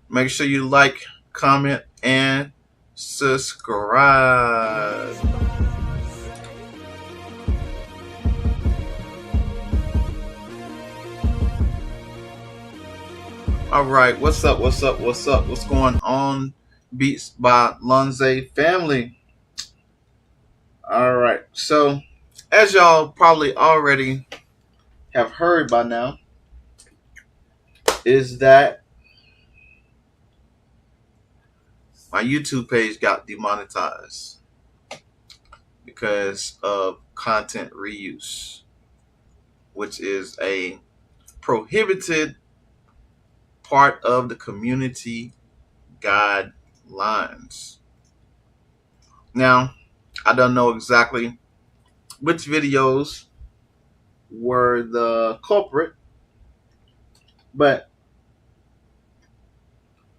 Make sure you like, comment, and subscribe. All right, what's up? What's up? What's up? What's going on? Beats by Lonze family. All right, so as y'all probably already have heard by now, is that my YouTube page got demonetized because of content reuse, which is a prohibited part of the community guidelines. Now, I don't know exactly which videos were the culprit, but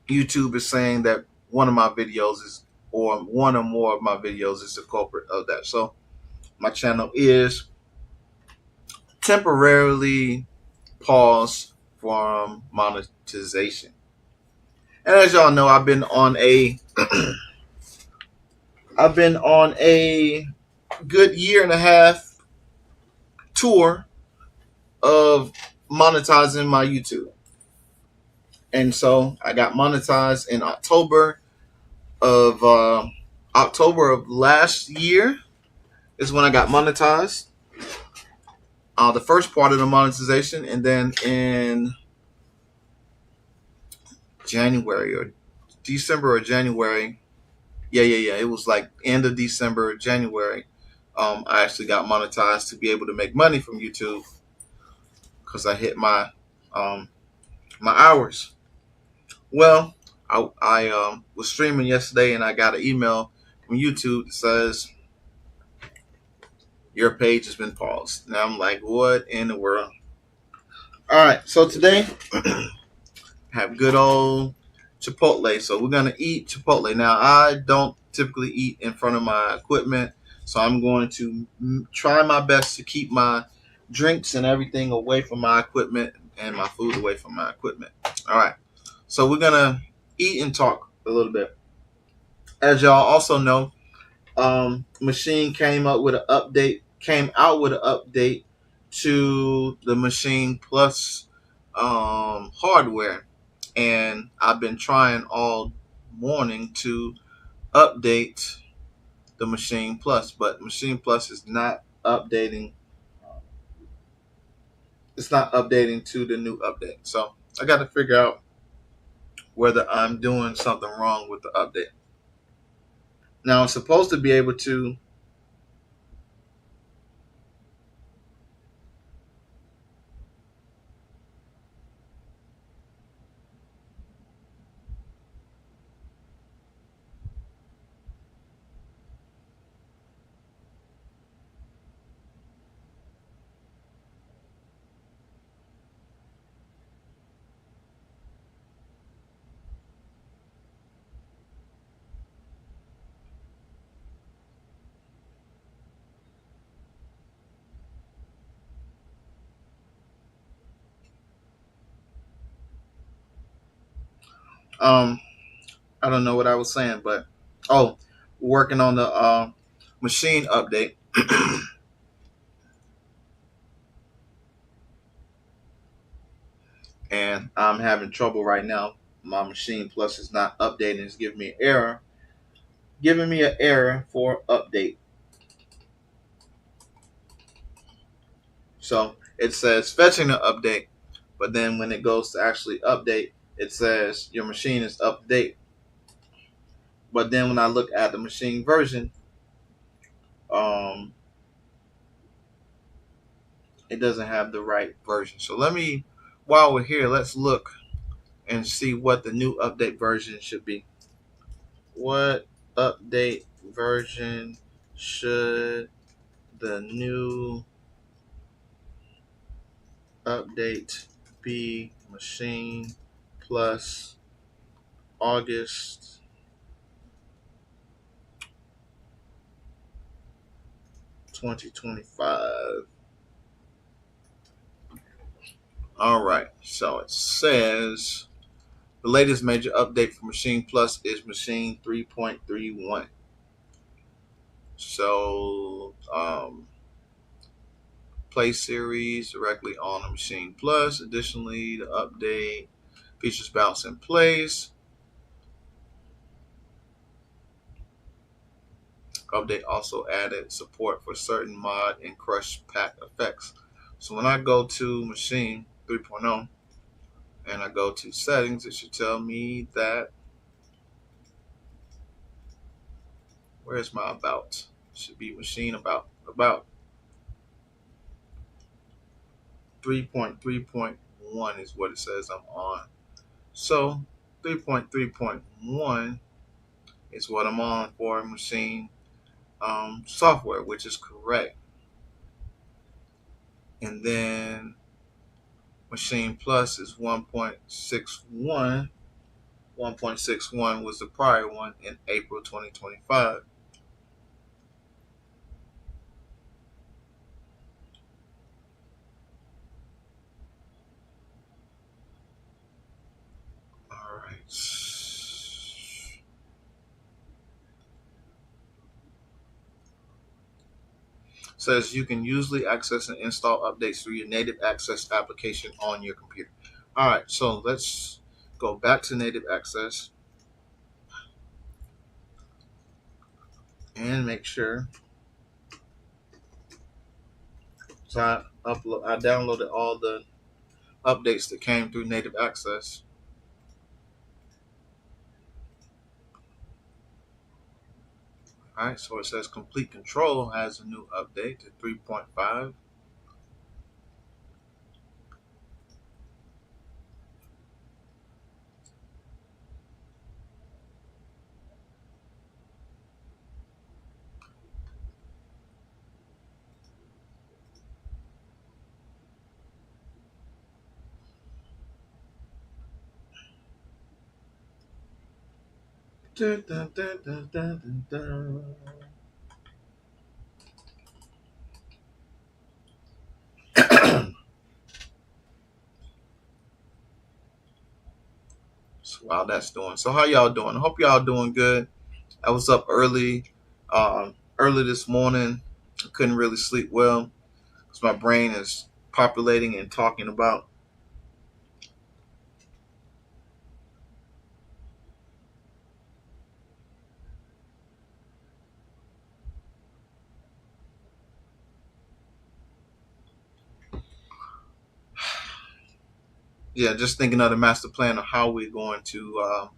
YouTube is saying that one of my videos is, or one or more of my videos is the culprit of that. So my channel is temporarily paused from monetization. And as y'all know, I've been on a good year and a half tour of monetizing my YouTube. And so I got monetized in October of last year is when I got monetized. The first part of the monetization, and then in January or December or January, yeah. It was like end of December, January. I actually got monetized to be able to make money from YouTube because I hit um, my hours. Well, I was streaming yesterday and I got an email from YouTube that says your page has been paused. Now I'm like, what in the world? All right, so today have good old chipotle. So we're gonna eat chipotle. Now I don't typically eat in front of my equipment, so I'm going to try my best to keep my drinks and everything away from my equipment and my food away from my equipment. All right, so we're gonna eat and talk a little bit. As y'all also know, Machine came out with an update to the Machine Plus hardware, and I've been trying all morning to update the Machine Plus, but Machine Plus is not updating. It's not updating to the new update, so I got to figure out whether I'm doing something wrong with the update. Now I'm supposed to be able to um I don't know what I was saying, but oh, working on the machine update. And I'm having trouble right now. My Machine Plus is not updating. It's giving me an error for update. So it says fetching an update, but then when it goes to actually update, it says your machine is update. But then when I look at the machine version, um, it doesn't have the right version. So while we're here, let's look and see what the new update version should be. What update version should the new update be? Machine Plus August 2025. All right, so it says The latest major update for Machine Plus is Machine 3.31. So, play series directly on the Machine Plus. Additionally, the update features bounce in place. Update also added support for certain mod and crush pack effects. So when I go to Machine 3.0 and I go to settings, it should tell me that, where's my about? It should be Machine about 3.3.1 is what it says I'm on. So 3.3.1 is what I'm on for Machine software, which is correct. And then Machine Plus is 1.61. 1.61 was the prior one in April 2025. All right. Says you can usually access and install updates through your native access application on your computer. All right, so let's go back to native access and make sure. So I downloaded all the updates that came through native access. All right, so it says Complete Control has a new update to 3.5. Dun, dun, dun, dun, dun, dun, dun. So while that's doing, so how y'all doing? I hope y'all doing good. I was up early this morning. I couldn't really sleep well because my brain is populating and talking about. Yeah, just thinking of the master plan of how we're going to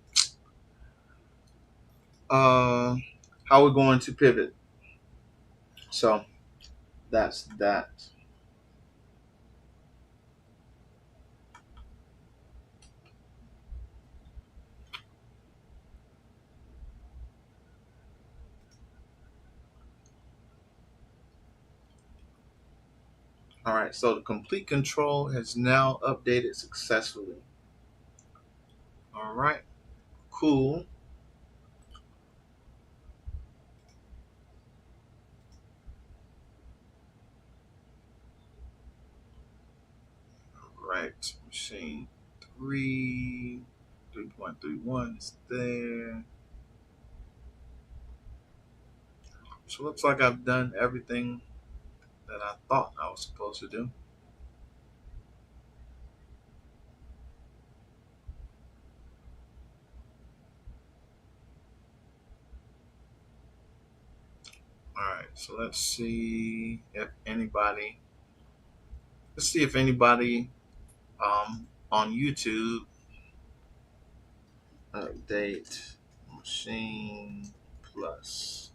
uh, how we're going to pivot. So that's that. All right, so the complete control has now updated successfully. All right, cool. All right, machine 3.31 is there. So it looks like I've done everything that I thought I was supposed to do. All right, so let's see if anybody on YouTube update machine plus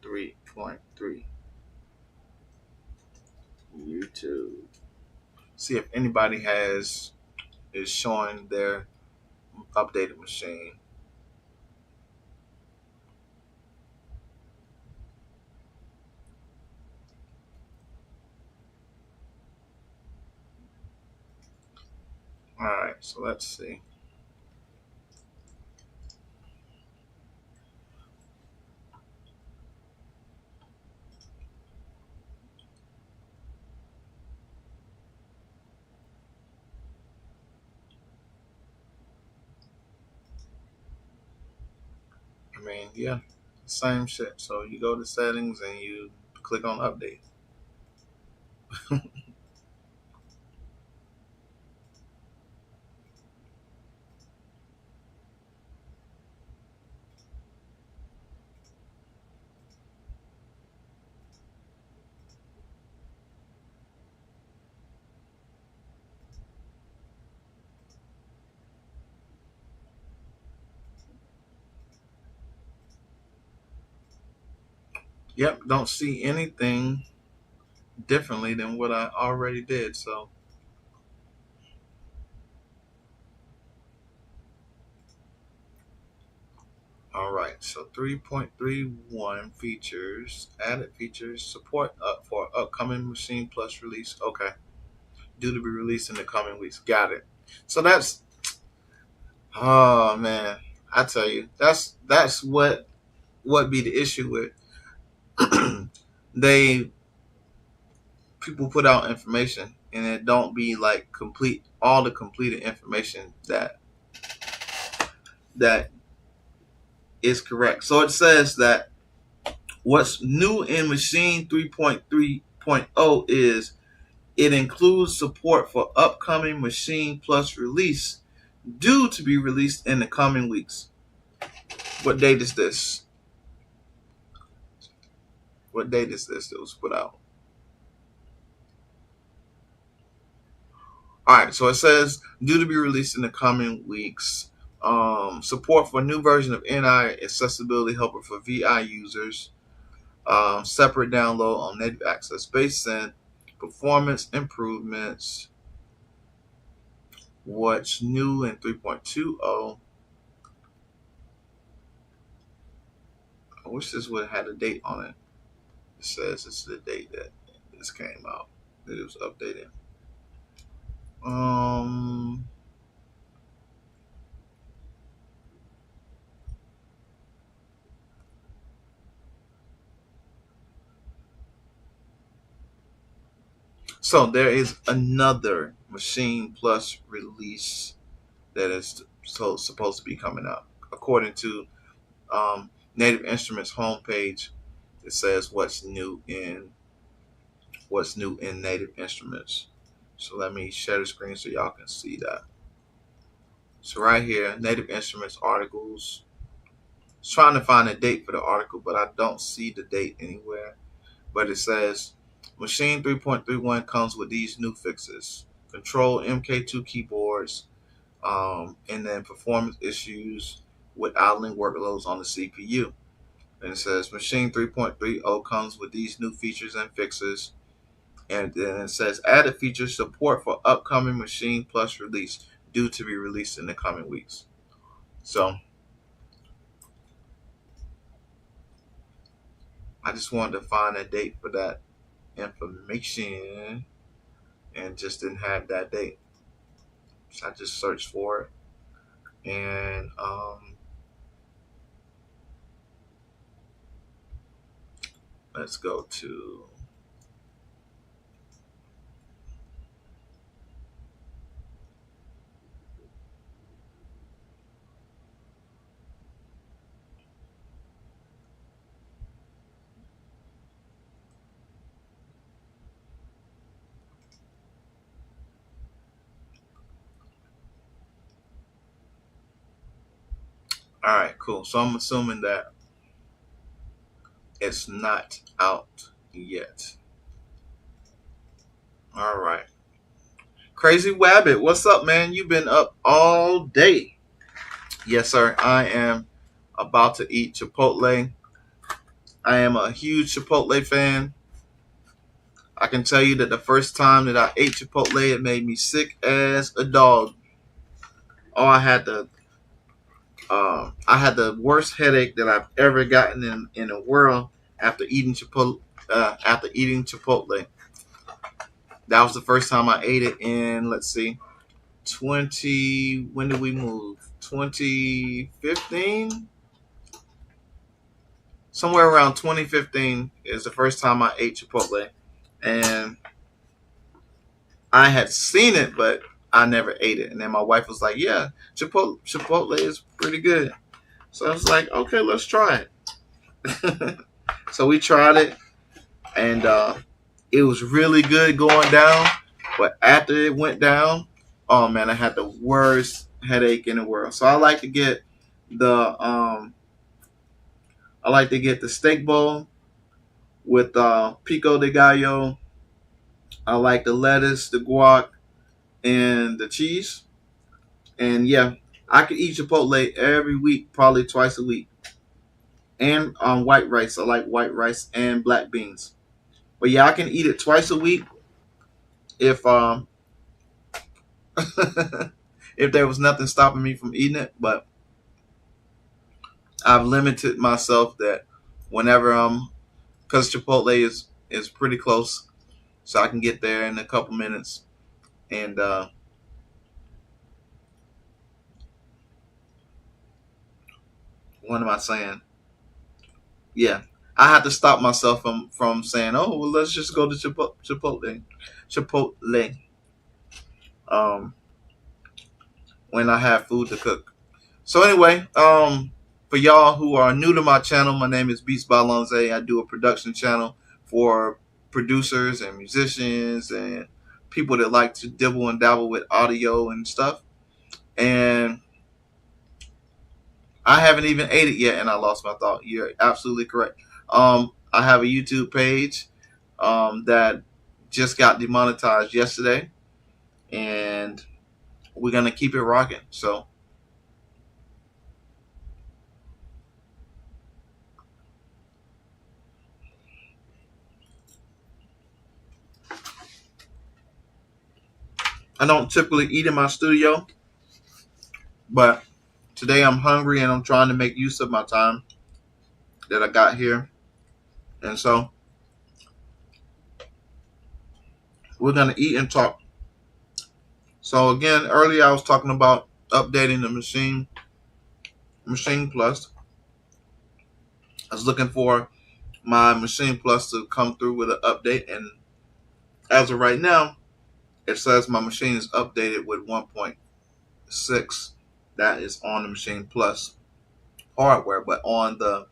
3.3 YouTube. See if anybody is showing their updated machine. All right, so let's see. mean, yeah, same shit. So you go to settings and you click on update. Yep, don't see anything differently than what I already did. So, all right. So 3.31 features, added features, support up for upcoming Machine Plus release. Okay, due to be released in the coming weeks. Got it. So that's, oh man, I tell you, that's what be the issue with they people put out information and it don't be like complete all the completed information that is correct. So it says that what's new in Machine 3.3.0 is it includes support for upcoming Machine Plus release due to be released in the coming weeks. What date is this? What date is this that was put out? All right, so it says due to be released in the coming weeks. Support for new version of NI accessibility helper for VI users. Separate download on native access based and performance improvements. What's new in 3.20? I wish this would have had a date on it. It says it's the date that this came out, that it was updated. Um, so there is another Machine Plus release that is supposed to be coming out. According to Native Instruments homepage, it says what's new in Native Instruments. So let me share the screen so y'all can see that. So right here, Native Instruments articles. I was trying to find a date for the article, but I don't see the date anywhere. But it says Machine 3.31 comes with these new fixes: Control MK2 keyboards, and then performance issues with idling workloads on the CPU. And it says Machine 3.30 comes with these new features and fixes. And then it says added features support for upcoming Machine Plus release due to be released in the coming weeks. So I just wanted to find a date for that information and just didn't have that date. So I just searched for it and let's go to all right, cool. So I'm assuming that it's not out yet. All right. Crazy Wabbit, what's up, man? You've been up all day. Yes, sir. I am about to eat Chipotle. I am a huge Chipotle fan. I can tell you that the first time that I ate Chipotle, it made me sick as a dog. Oh, I had the worst headache that I've ever gotten in the world after eating Chipotle. After eating Chipotle, that was the first time I ate it in. Let's see, 20. When did we move? 2015. Somewhere around 2015 is the first time I ate Chipotle, and I had seen it, but I never ate it. And then my wife was like, "Yeah, Chipotle is pretty good." So I was like, okay, let's try it. So we tried it, and it was really good going down. But after it went down, oh man, I had the worst headache in the world. So the I like to get the steak bowl with pico de gallo. I like the lettuce, the guac, and the cheese. And yeah, I could eat Chipotle every week, probably twice a week. And white rice, I like white rice and black beans. But yeah, I can eat it twice a week if if there was nothing stopping me from eating it. But I've limited myself that whenever because Chipotle is pretty close, so I can get there in a couple minutes. And what am I saying? Yeah, I had to stop myself from saying, "Oh, well, let's just go to Chipotle." Um, when I have food to cook. So anyway, for y'all who are new to my channel, my name is Beats by Lonze. I do a production channel for producers and musicians and people that like to dibble and dabble with audio and stuff. And I haven't even ate it yet, and I lost my thought. You're absolutely correct. I have a YouTube page that just got demonetized yesterday, and we're gonna keep it rocking. So I don't typically eat in my studio, but today I'm hungry and I'm trying to make use of my time that I got here. And so we're gonna eat and talk. So again, earlier I was talking about updating the Machine Plus. I was looking for my Machine Plus to come through with an update, and as of right now, it says my machine is updated with 1.6. That is on the Machine Plus hardware, but on the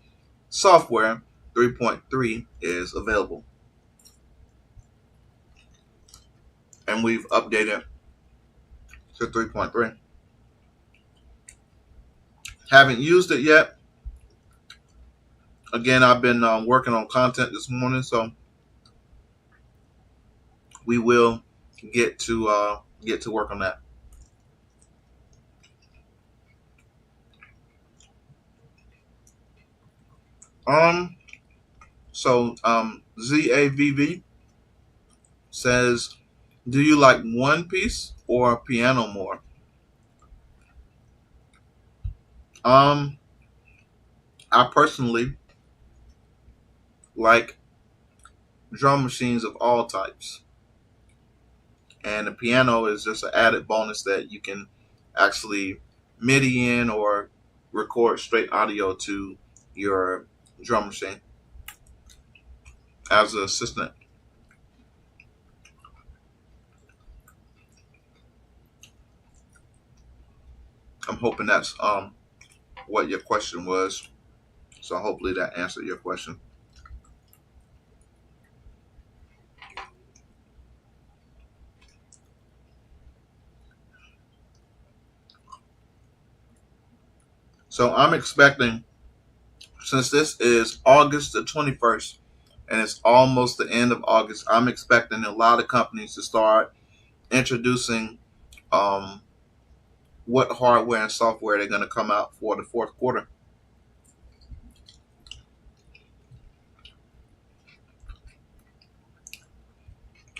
software, 3.3 is available. And we've updated to 3.3. Haven't used it yet. Again, I've been working on content this morning, so we will get to work on that. Um, ZAVV says, "Do you like one piece or piano more?" Um, I personally like drum machines of all types, and the piano is just an added bonus that you can actually MIDI in or record straight audio to your drum machine as an assistant. I'm hoping that's what your question was. So hopefully that answered your question. So I'm expecting, since this is August the 21st and it's almost the end of August, I'm expecting a lot of companies to start introducing um, what hardware and software they're going to come out for the fourth quarter.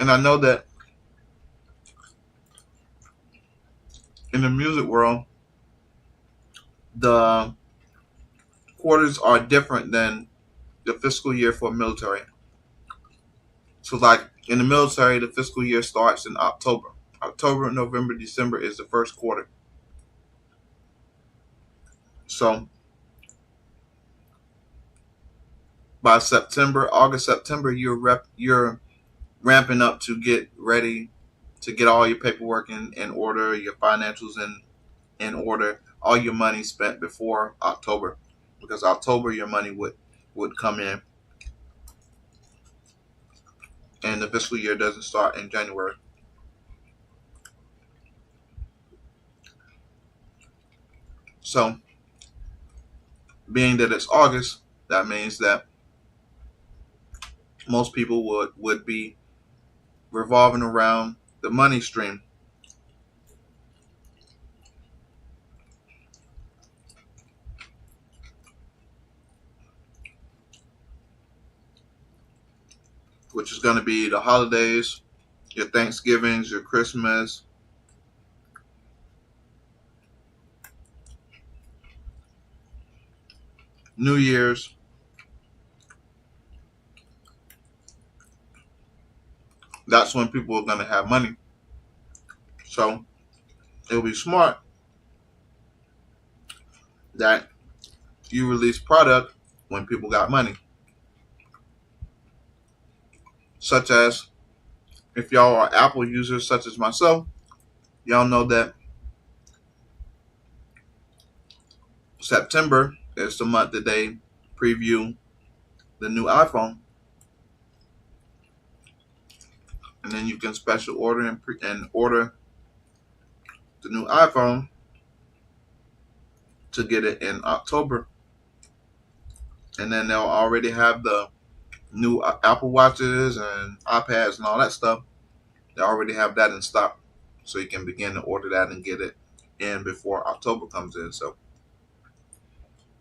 And I know that in the music world, the quarters are different than the fiscal year for military. So, like in the military, the fiscal year starts in October. October, November, December is the first quarter. So, by August, September, you're ramping up to get ready to get all your paperwork in order, your financials in order all your money spent before October, because October your money would come in, and the fiscal year doesn't start in January. So, being that it's August, that means that most people would be revolving around the money stream, which is going to be the holidays, your Thanksgivings, your Christmas, New Year's. That's when people are going to have money. So it'll be smart that you release product when people got money. Such as, if y'all are Apple users such as myself, y'all know that September is the month that they preview the new iPhone. And then you can special order and order the new iPhone to get it in October. And then they'll already have the new Apple Watches and iPads and all that stuff. They already have that in stock. So you can begin to order that and get it in before October comes in. So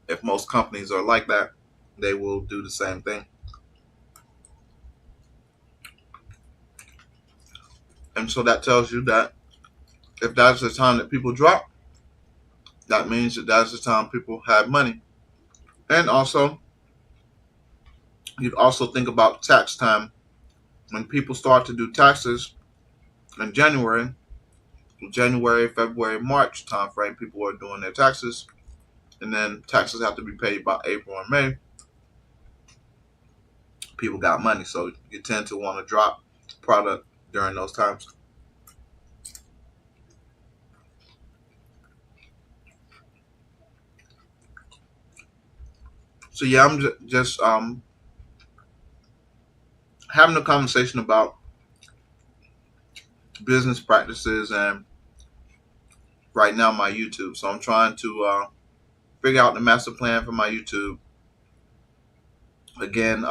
if most companies are like that, they will do the same thing. And so that tells you that if that's the time that people drop, that means that that's the time people have money. And also, you'd also think about tax time. When people start to do taxes in January, February, March time frame, people are doing their taxes. And then taxes have to be paid by April and May. People got money, so you tend to want to drop product during those times. So yeah, I'm just having a conversation about business practices and right now my YouTube. So I'm trying to figure out the master plan for my YouTube. Again,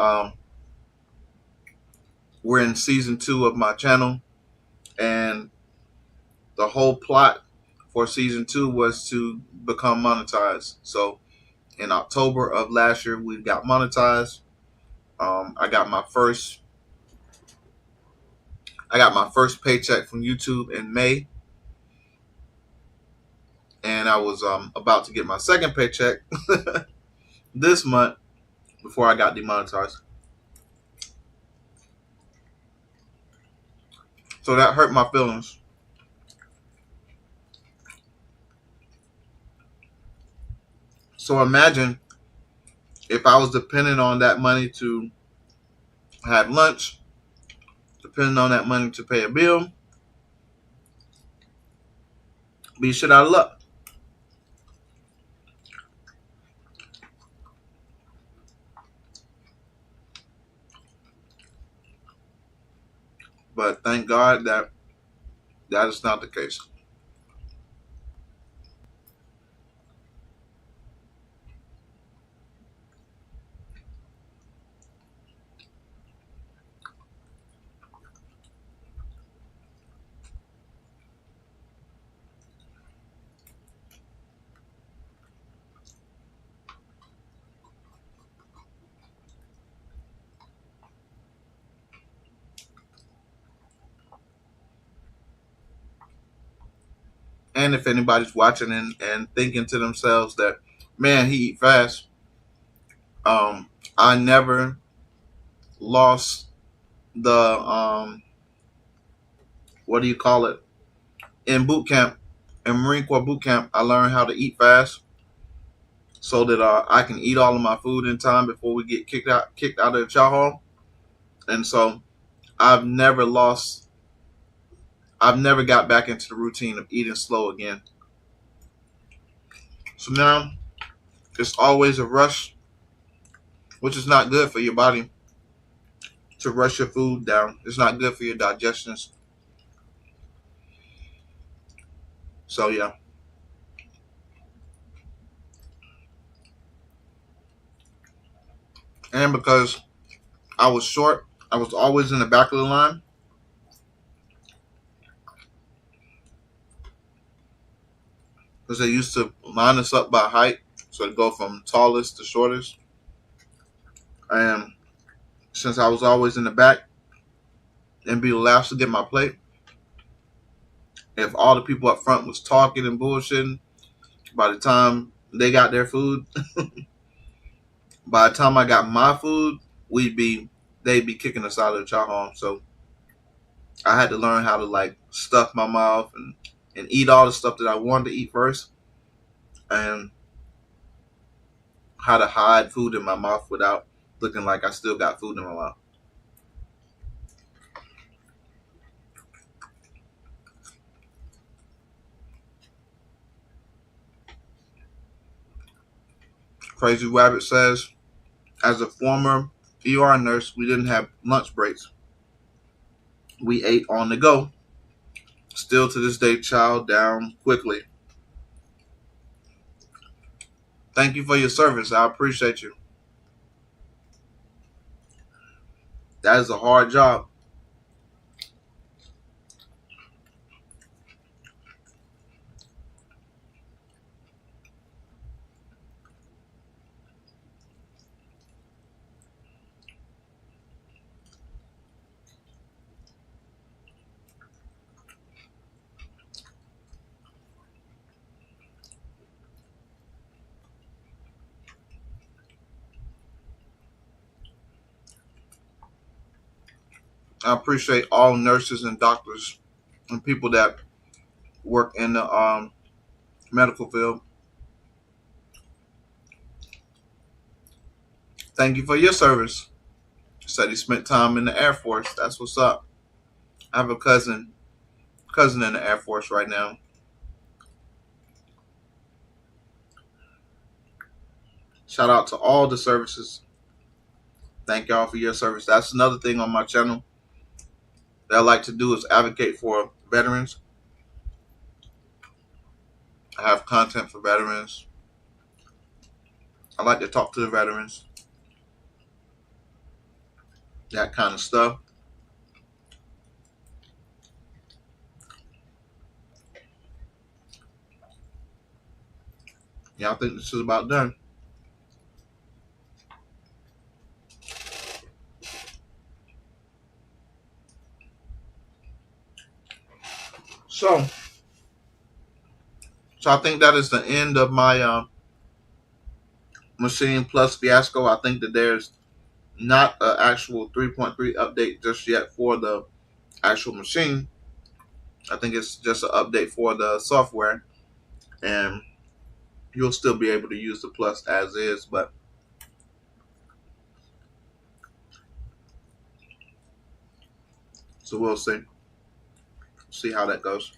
we're in season 2 of my channel, and the whole plot for season 2 was to become monetized. So in October of last year, we got monetized. I got my first paycheck from YouTube in May, and I was about to get my second paycheck this month before I got demonetized. So that hurt my feelings. So imagine if I was dependent on that money to have lunch, depending on that money to pay a bill, be shit out of luck. But thank God that that is not the case. And if anybody's watching and thinking to themselves that, man, he eat fast. I never lost the what do you call it? In boot camp, in Marine Corps boot camp, I learned how to eat fast so that I can eat all of my food in time before we get kicked out of the chow hall. And so I've never lost. I've never got back into the routine of eating slow again. So now it's always a rush, which is not good for your body to rush your food down. It's not good for your digestions. So yeah. And because I was short, I was always in the back of the line. Because they used to line us up by height. So to go from tallest to shortest. And since I was always in the back and be the last to get my plate, if all the people up front was talking and bullshitting, by the time they got their food, by the time I got my food, they'd be kicking us out of the chow hall. So I had to learn how to like stuff my mouth and eat all the stuff that I wanted to eat first, and how to hide food in my mouth without looking like I still got food in my mouth. Crazy Rabbit says, as a former ER nurse, we didn't have lunch breaks. We ate on the go. Still to this day, chow down quickly. Thank you for your service. I appreciate you. That is a hard job. I appreciate all nurses and doctors and people that work in the medical field. Thank you for your service. Said he spent time in the Air Force. That's what's up. I have a cousin in the Air Force right now. Shout out to all the services. Thank y'all for your service. That's another thing on my channel that I like to do is advocate for veterans. I have content for veterans. I like to talk to the veterans. That kind of stuff. Yeah, I think this is about done. So I think that is the end of my Machine Plus fiasco. I think that there's not an actual 3.3 update just yet for the actual machine. I think it's just an update for the software, and you'll still be able to use the Plus as is, but so we'll see how that goes.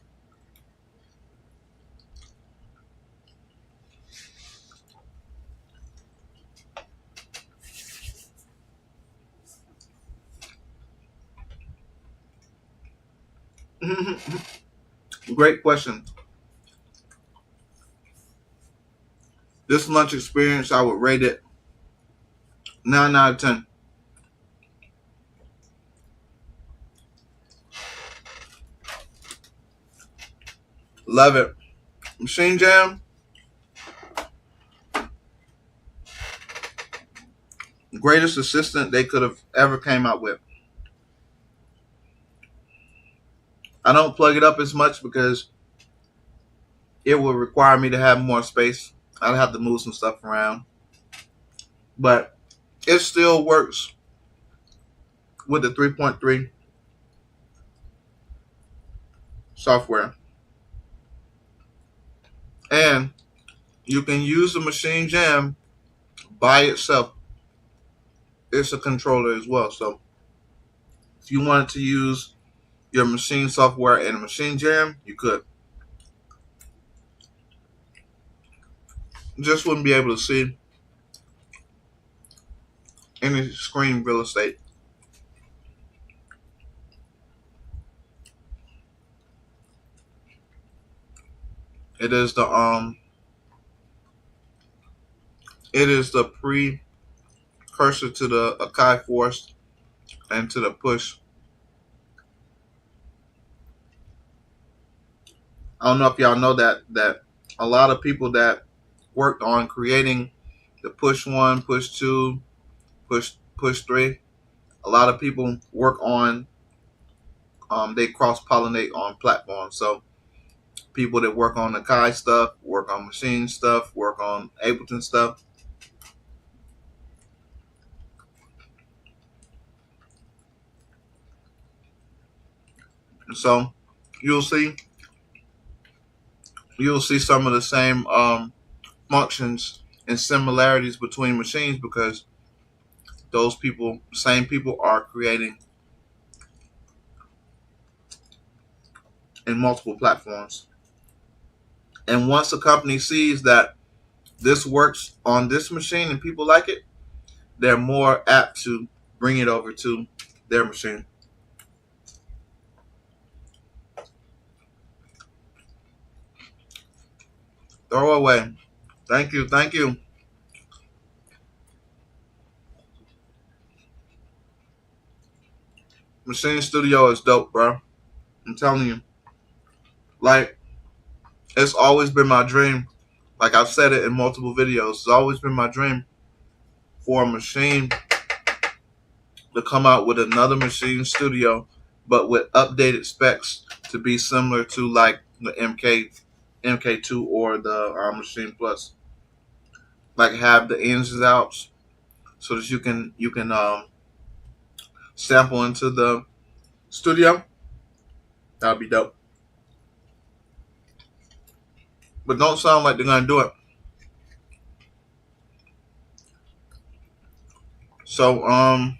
Great question. This lunch experience, I would rate it 9 out of 10. Love it. Machine Jam, greatest assistant they could have ever came out with. I don't plug it up as much because it would require me to have more space. I'd have to move some stuff around. But it still works with the 3.3 software. And you can use the Machine Jam by itself. It's a controller as well. So if you wanted to use your machine software and a Machine Jam, you could. just wouldn't be able to see any screen real estate. It is the precursor to the Akai Force and to the push. I don't know if y'all know that a lot of people that worked on creating the push one, push two, push three. A lot of people work on they cross pollinate on platforms. So people that work on the Kai stuff, work on machine stuff, work on Ableton stuff. And so you'll see you'll see some of the same functions and similarities between machines because those people, same people, are creating in multiple platforms. And once a company sees that this works on this machine and people like it, they're more apt to bring it over to their machine. Throw away. Thank you. Thank you. Machine Studio is dope, bro. I'm telling you. Like, it's always been my dream. Like I've said it in multiple videos. It's always been my dream for a machine to come out with another machine studio, but with updated specs to be similar to like the MK2 or the Machine Plus. Like have the ins and outs so that you can sample into the studio. That'd be dope. But don't sound like they're gonna do it. So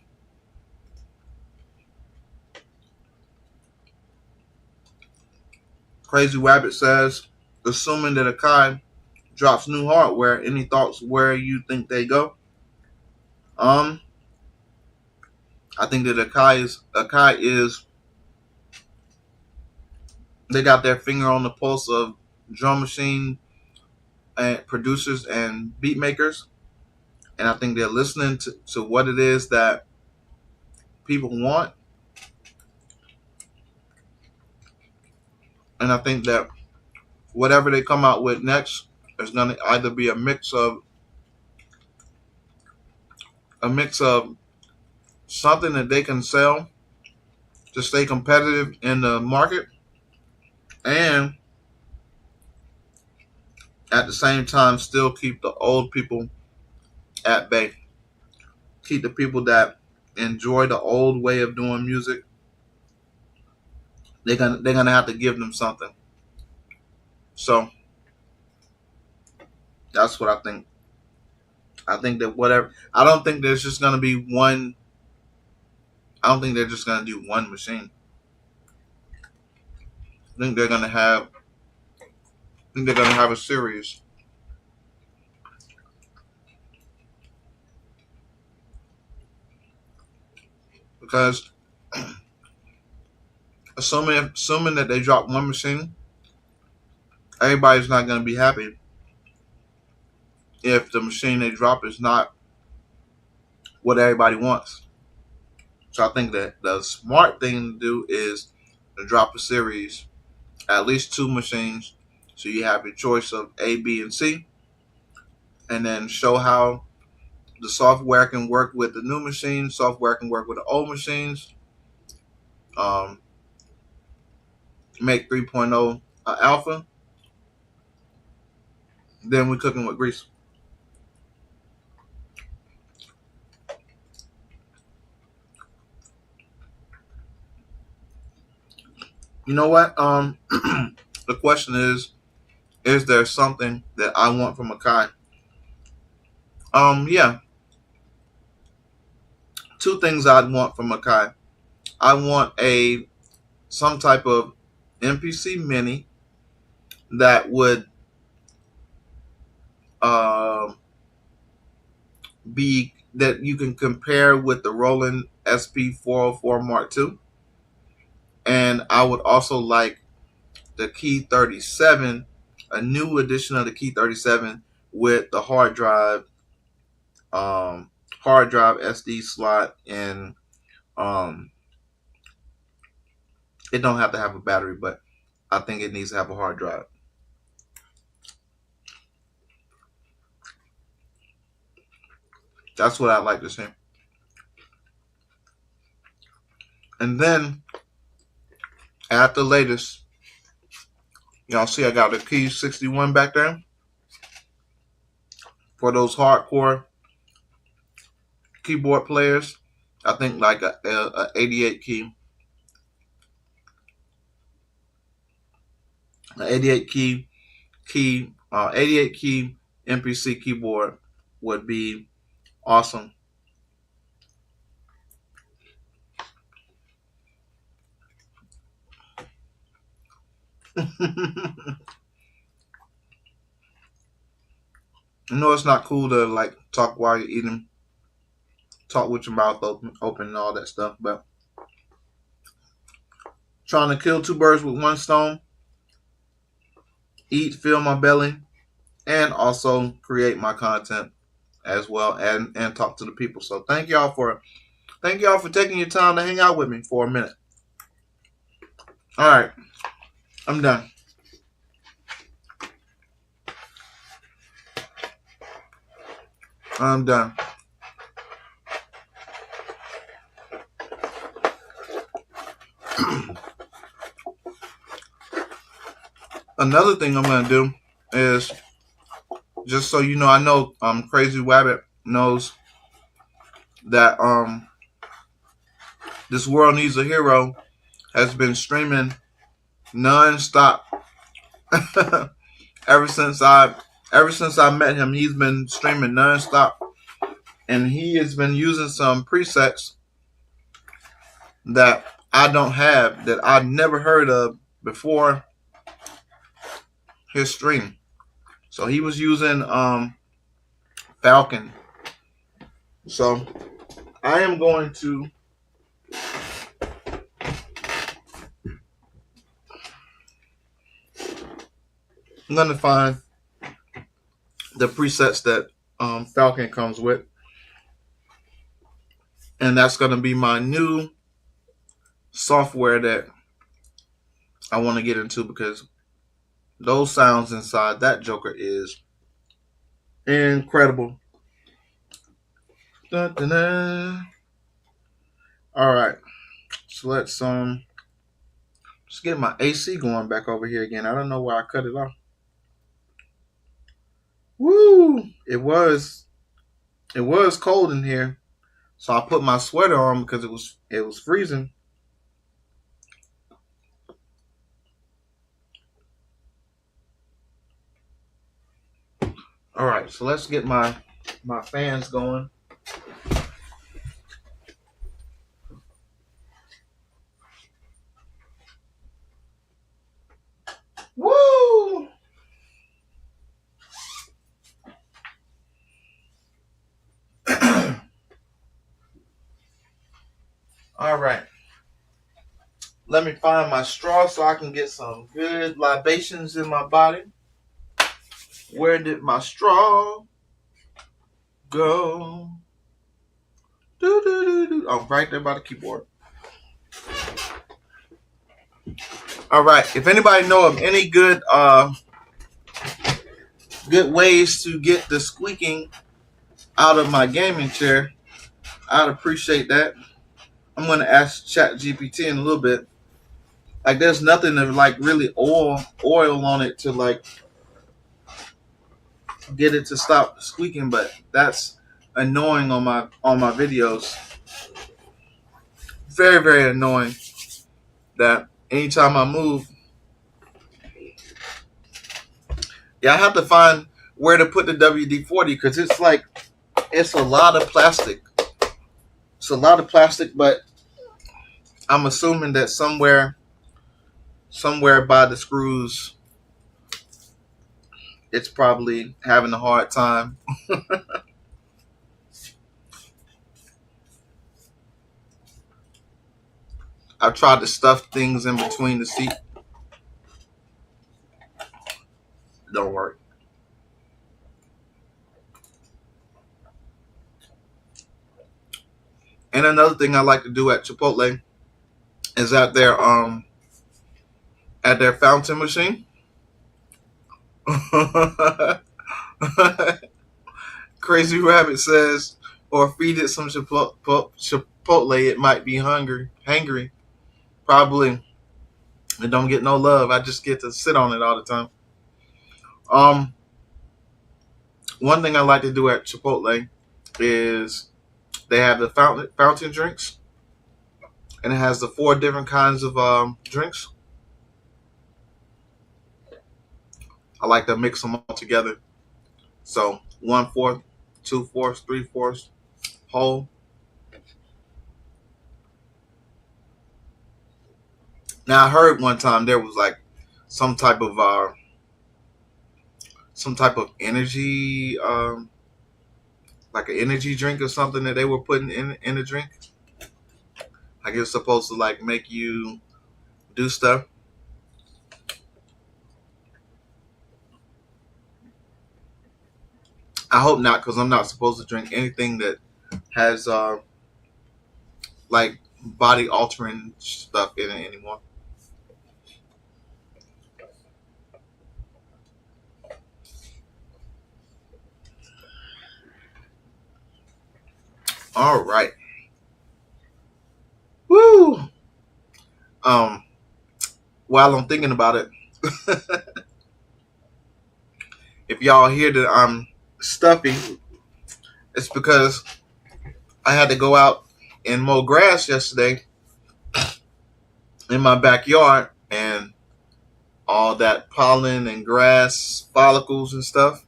Crazy Rabbit says, assuming that Akai drops new hardware, any thoughts where you think they go? Um, I think that Akai is they got their finger on the pulse of drum machine and producers and beat makers, and I think they're listening to what it is that people want, and I think that whatever they come out with next is going to either be a mix of something that they can sell to stay competitive in the market, and at the same time still keep the old people at bay. Keep the people that enjoy the old way of doing music. They're gonna have to give them something. So that's what I think. I think that whatever. I don't think there's just gonna be one. I don't think they're just gonna do one machine. I think they're gonna have. I think they're gonna have a series because assuming that they drop one machine, everybody's not gonna be happy if the machine they drop is not what everybody wants. So I think that the smart thing to do is to drop a series, at least two machines, so you have your choice of A, B, and C, and then show how the software can work with the new machines, software can work with the old machines. Um, Make 3.0 alpha, then we're cooking with grease. You know what? The question is there something that I want from Akai? Yeah, two things I'd want from Akai. I want some type of MPC mini that would that you can compare with the Roland SP404 Mark II. And I would also like the Key 37, a new edition of the Key 37 with the hard drive SD slot, and it don't have to have a battery, but I think it needs to have a hard drive. That's what I'd like to see. And then at the latest, y'all see I got the Key 61 back there for those hardcore keyboard players. I think like a 88 key. An 88 key MPC keyboard would be awesome. I know it's not cool to like talk while you're eating, talk with your mouth open and all that stuff, but trying to kill two birds with one stone: eat, fill my belly, and also create my content as well, and talk to the people. So thank y'all for taking your time to hang out with me for a minute. All right, I'm done. I'm done. Another thing I'm gonna do is, just so you know, I know Crazy Wabbit knows that This World Needs a Hero has been streaming non-stop ever since I met him. He's been streaming non-stop, and he has been using some presets that I don't have, that I've never heard of before his stream. So he was using Falcon. So I am going to find the presets that Falcon comes with, and that's going to be my new software that I want to get into, because those sounds inside that Joker is incredible. Dun, dun, dun. All right, so let's get my AC going back over here again. I don't know why I cut it off. Woo! It was cold in here, so I put my sweater on because it was freezing. All right, so let's get my fans going. Woo! All right. Let me find my straw so I can get some good libations in my body. Where did my straw go? Oh, right there by the keyboard. All right. If anybody know of any good ways to get the squeaking out of my gaming chair, I'd appreciate that. I'm gonna ask ChatGPT in a little bit. Like, there's nothing to like really oil on it to like get it to stop squeaking, but that's annoying on my videos. Very, very annoying that anytime I move, I have to find where to put the WD-40, because it's a lot of plastic. It's a lot of plastic, but I'm assuming that somewhere by the screws, it's probably having a hard time. I've tried to stuff things in between the seat. Don't work. And another thing I like to do at Chipotle is at their fountain machine. Crazy Rabbit says, or feed it some Chipotle, it might be hangry. Probably. It don't get no love. I just get to sit on it all the time. Um, One thing I like to do at Chipotle is they have the fountain drinks, and it has the 4 different kinds of drinks. I like to mix them all together. So 1/4, 2/4, 3/4 whole. Now I heard one time there was like some type of energy, like an energy drink or something that they were putting in the drink. I guess it's supposed to like make you do stuff. I hope not, because I'm not supposed to drink anything that has like body altering stuff in it anymore. All right. Woo. Um. While I'm thinking about it, if y'all hear that I'm stuffy, it's because I had to go out and mow grass yesterday in my backyard, and all that pollen and grass follicles and stuff.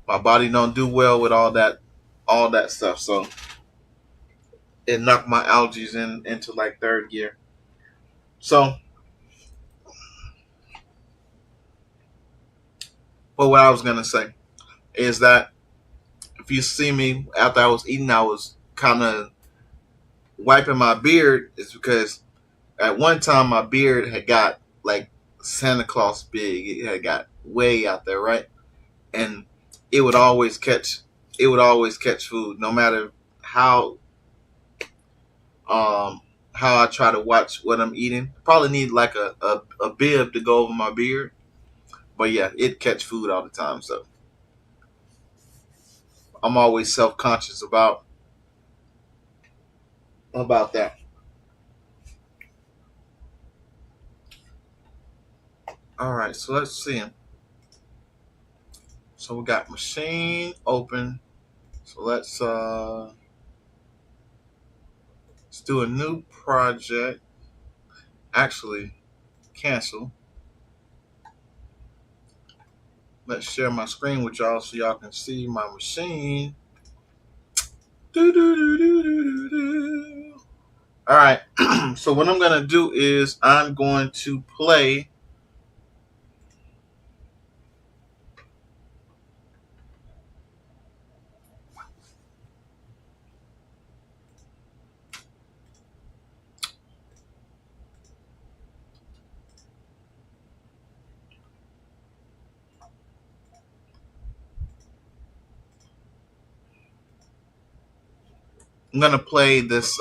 My body don't do well with all that stuff. So it knocked my algae into like third gear. So, but what I was gonna say is that if you see me after I was eating, I was kind of wiping my beard. Is because at one time my beard had got like Santa Claus big. It had got way out there, right? And it would always catch food, no matter how I try to watch what I'm eating. Probably need like a bib to go over my beard. But yeah, it catch food all the time, so I'm always self conscious about that. All right, so let's see. So we got machine open. So let's do a new project. Actually, cancel. Let's share my screen with y'all so y'all can see my machine. All right. So what I'm gonna do is I'm going to play. I'm gonna play this.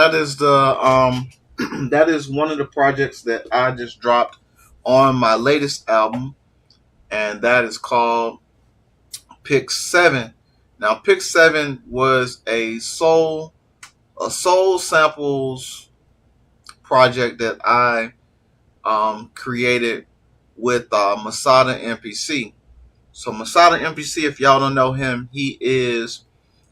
that is the that is one of the projects that I just dropped on my latest album, and that is called Pick Seven. Now, Pick Seven was a soul samples project that I created with Masada MPC. So Masada MPC, if y'all don't know him, he is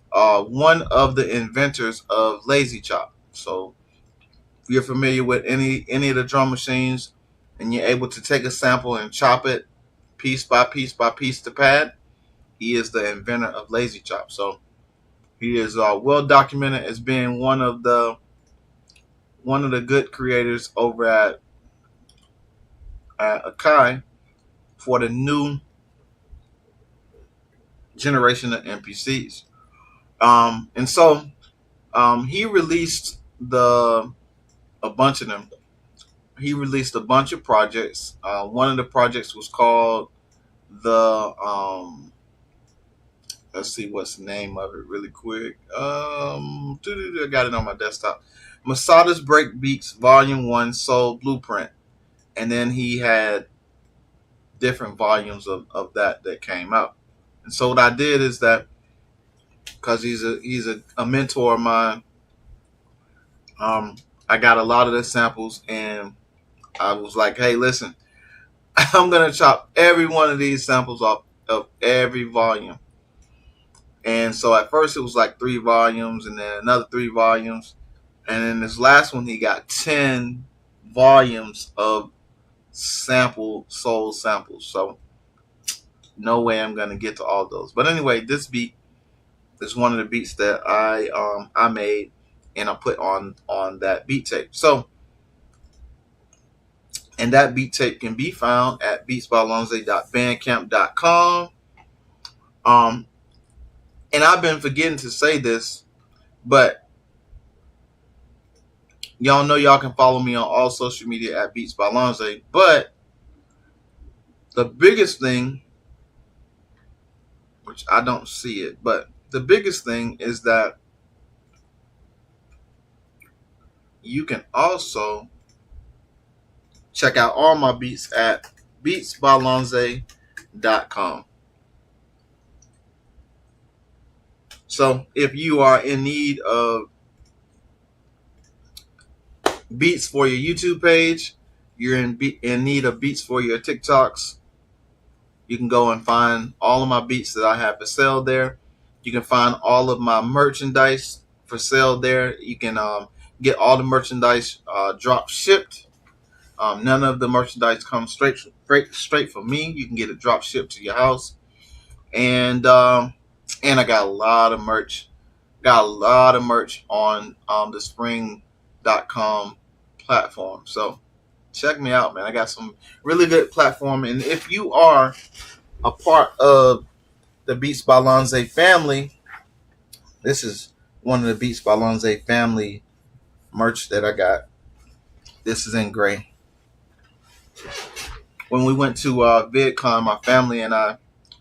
one of the inventors of Lazy Chop. So if you're familiar with any of the drum machines, and you're able to take a sample and chop it piece by piece by piece to pad, he is the inventor of Lazy Chop. So he is well documented as being one of the good creators over at Akai for the new generation of MPCs. And so he released a bunch of them. He released a bunch of projects. One of the projects was called the let's see what's the name of it really quick. I got it on my desktop. Masada's Break Beats Volume 1 Soul Blueprint. And then he had different volumes of that came out. And so what I did is that, because he's a mentor of mine, I got a lot of the samples, and I was like, hey, listen, I'm gonna chop every one of these samples off of every volume. And so at first it was like 3 volumes, and then another 3 volumes, and then this last one he got 10 volumes of soul samples. So no way I'm gonna get to all those. But anyway, this beat is one of the beats that I made and I put on that beat tape. So, and that beat tape can be found at beatsbylonze.bandcamp.com. Um, and I've been forgetting to say this, but y'all know y'all can follow me on all social media at Beats by Lonze. But the biggest thing, which I don't see it, but the biggest thing is that you can also check out all my beats at beatsbylonze.com. So if you are in need of beats for your YouTube page, you're in need of beats for your TikToks, you can go and find all of my beats that I have for sale there. You can find all of my merchandise for sale there. You can get all the merchandise drop shipped. None of the merchandise comes straight from me. You can get it drop shipped to your house. And I got a lot of merch. Got a lot of merch on the spring.com platform. So check me out, man. I got some really good platform. And if you are a part of the Beats by Lonze family, this is one of the Beats by Lonze family merch that I got. This is in gray. When we went to VidCon, my family and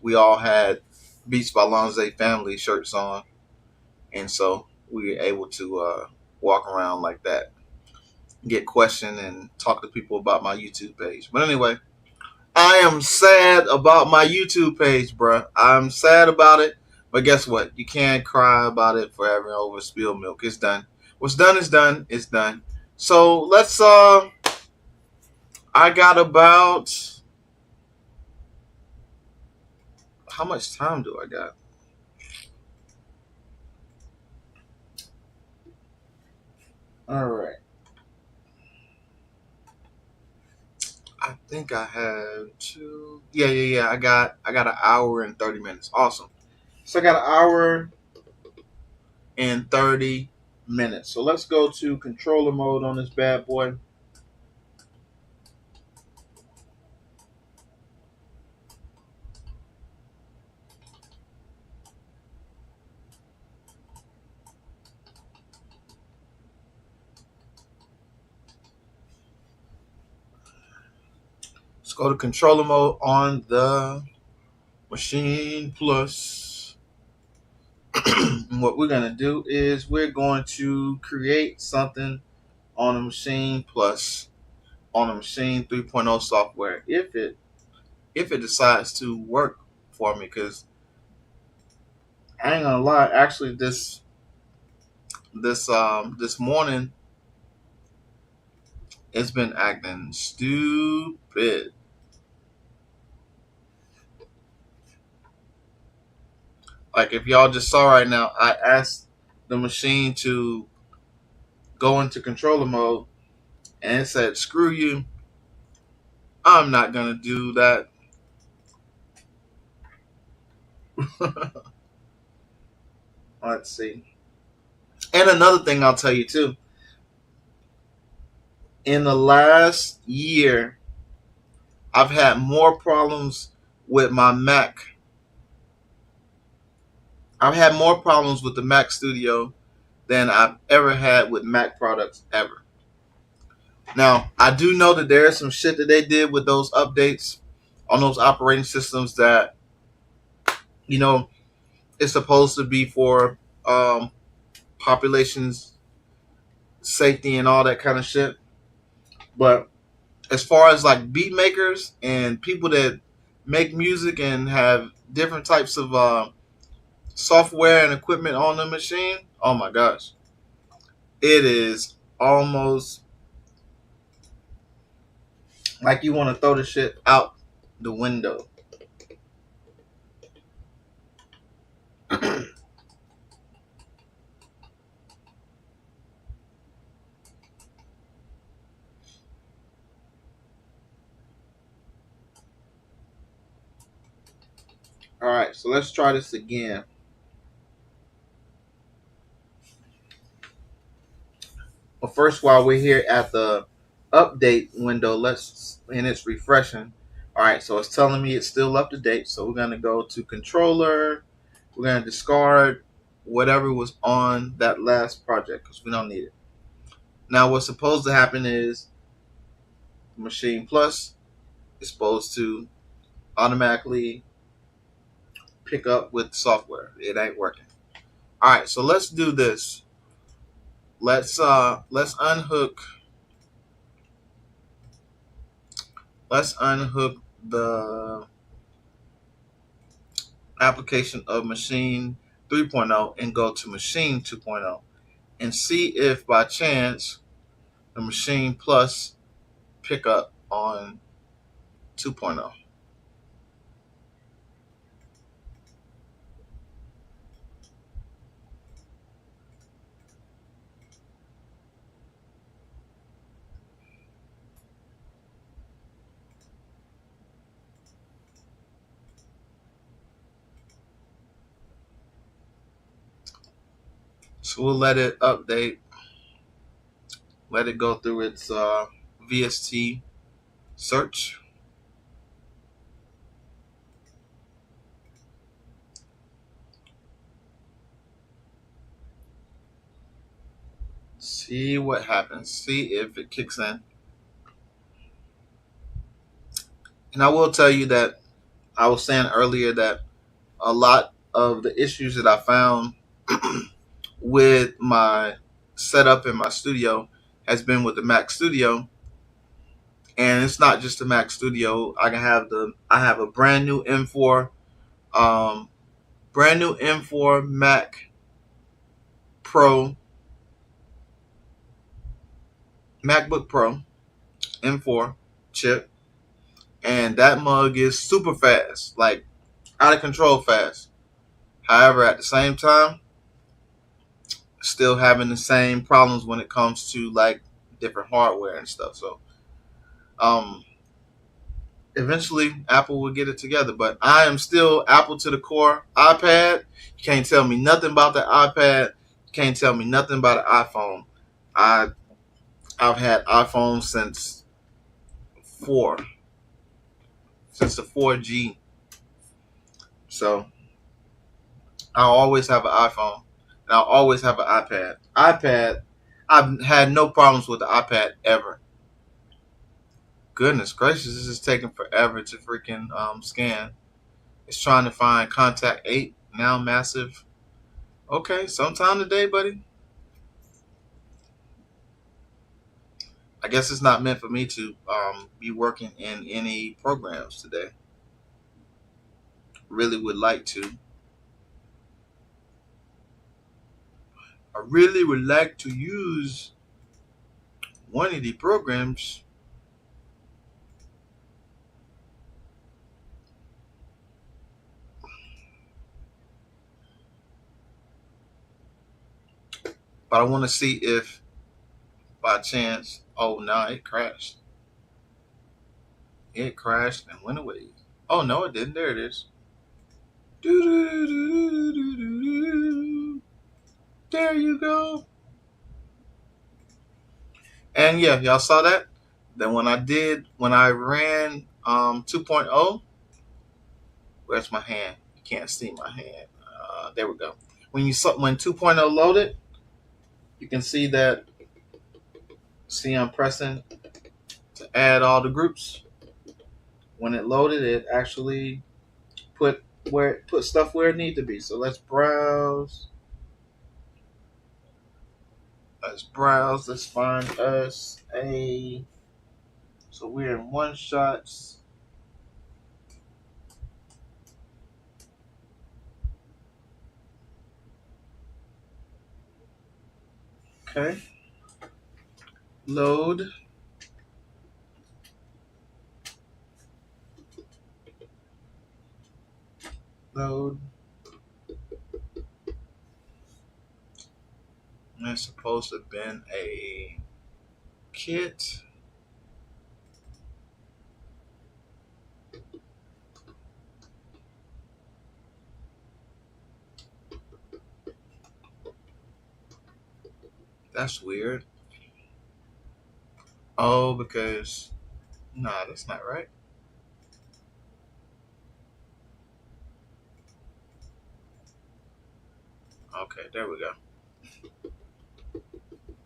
we all had Beats by Lonze family shirts on. And so we were able to walk around like that, get questioned, and talk to people about my YouTube page. But anyway, I am sad about my YouTube page, bruh. I'm sad about it. But guess what? You can't cry about it forever over spilled milk. It's done. What's done is done. It's done. So let's I got about, how much time do I got? All right. I think I have two. Yeah. I got an hour and 30 minutes. Awesome. So I got an hour and 30 minutes. So let's go to controller mode on this bad boy. Let's go to controller mode on the Machine Plus. And what we're gonna do is we're going to create something on the Machine Plus, on the Machine 3.0 software, if it decides to work for me. Because I ain't gonna lie, actually this morning it's been acting stupid. Like, if y'all just saw right now, I asked the machine to go into controller mode, and it said, "Screw you, I'm not gonna do that." Let's see. And another thing I'll tell you too, in the last year, I've had more problems with my Mac. I've had more problems with the Mac Studio than I've ever had with Mac products ever. Now, I do know that there is some shit that they did with those updates on those operating systems that, you know, it's supposed to be for population's safety and all that kind of shit. But as far as like beat makers and people that make music and have different types of software and equipment on the machine, oh my gosh, it is almost like you want to throw the shit out the window. All right, so let's try this again. But first, while we're here at the update window, and it's refreshing. All right, so it's telling me it's still up to date. So we're gonna go to controller. We're gonna discard whatever was on that last project because we don't need it. Now, what's supposed to happen is Machine Plus is supposed to automatically pick up with software. It ain't working. All right, so let's do this. Let's unhook the application of Machine 3.0 and go to Machine 2.0 and see if by chance the Machine Plus pick up on 2.0. So we'll let it update, let it go through its VST search. See what happens. See if it kicks in. And I will tell you that I was saying earlier that a lot of the issues that I found with my setup in my studio has been with the Mac Studio. And it's not just the Mac Studio. I have a um, brand new M4 Mac Pro, MacBook Pro M4 chip, and that mug is super fast, like out of control fast. However, at the same time, still having the same problems when it comes to like different hardware and stuff. So, um, eventually Apple will get it together. But I am still Apple to the core. iPad, you can't tell me nothing about the iPad. You can't tell me nothing about an iPhone. I I've had iPhones four, since the 4G. So I'll always have an iPhone, and I'll always have an iPad. I've had no problems with the iPad ever. Goodness gracious, this is taking forever to freaking scan. It's trying to find contact 8, now massive. Okay, sometime today, buddy. I guess it's not meant for me to be working in any programs today. Really would like to. I really would like to use one of the programs. But I want to see if by chance, oh no, it crashed. It crashed and went away. Oh no, it didn't. There it is. Doo-doo-doo-doo-doo-doo-doo. There you go. And yeah, y'all saw that. Then when I ran 2.0, where's my hand? You can't see my hand. There we go. When 2.0 loaded, you can see that. See, I'm pressing to add all the groups. When it loaded, it actually put stuff where it needs to be. So let's browse. Let's browse. Let's find us a. So we're in one shots. Okay. Load. Load. It's supposed to have been a kit. That's weird. Oh, because nah, that's not right. Okay, there we go.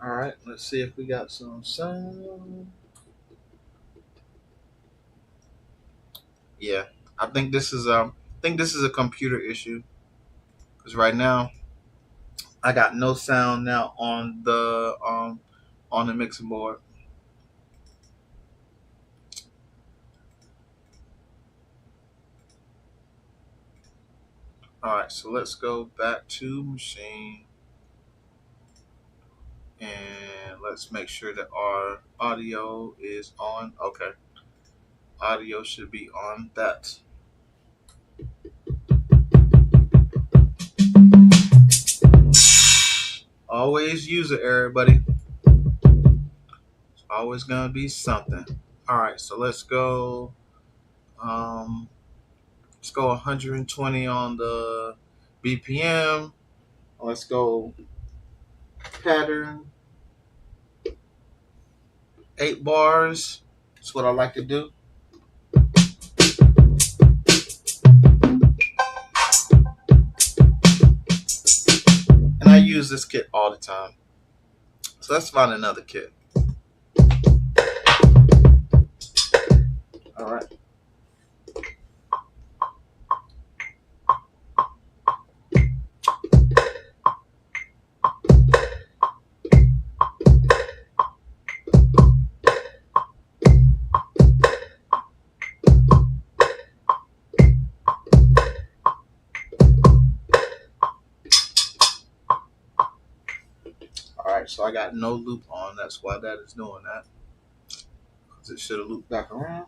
All right, let's see if we got some sound. Yeah, I think this is a computer issue because right now I got no sound now on the mixing board. All right, so let's go back to machine and let's make sure that our audio is on. Okay, audio should be on that. Always use it, everybody. It's always gonna be something. All right, so let's go. Um, let's go 120 on the BPM. Let's go pattern 8 bars. That's what I like to do. And I use this kit all the time. So let's find another kit. All right. All right, so I got no loop on. That's why that is doing that. Because it should have looped back around.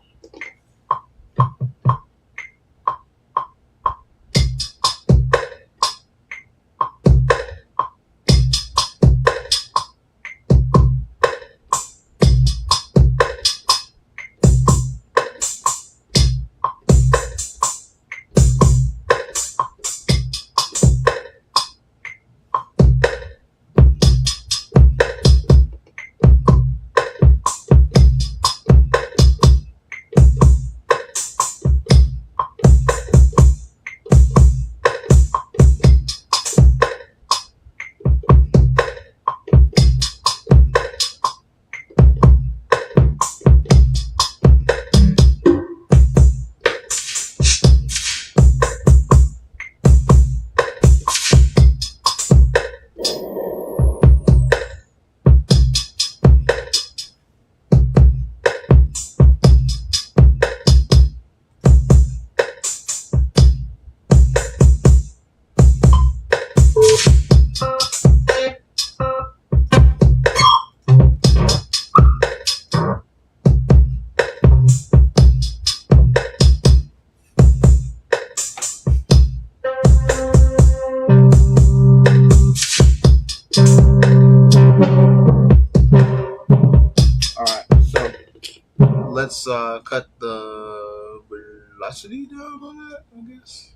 let's cut the velocity down on that, I guess.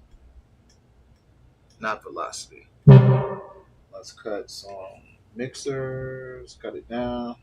Not velocity. Let's cut some mixers, cut it down.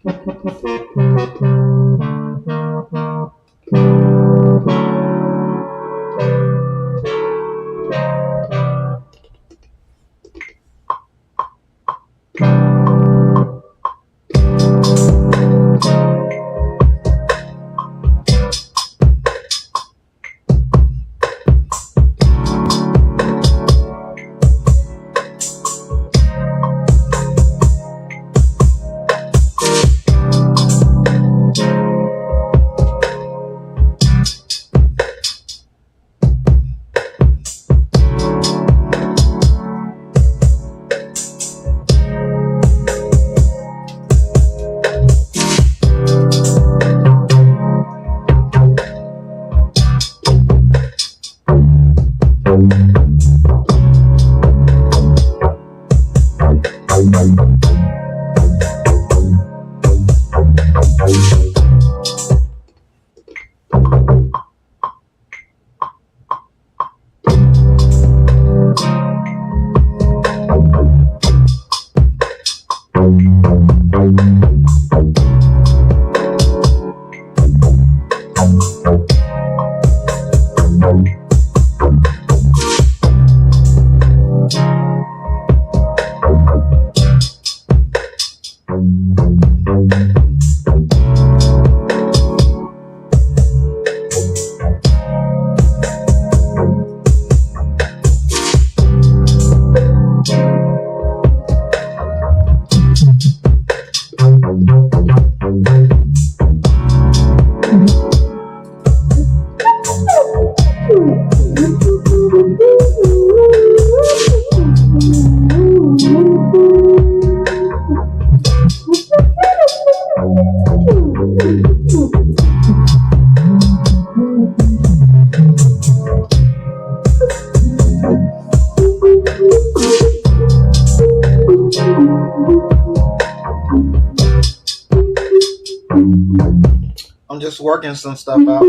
I'm just working some stuff out.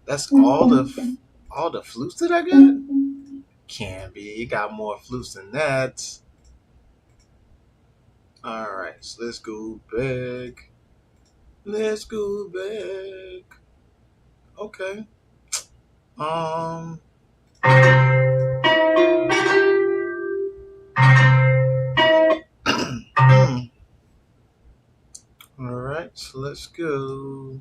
That's all the flutes that I got? Can't be. You got more flutes than that. Alright, so let's go back. Let's go back. Okay. Alright, so let's go.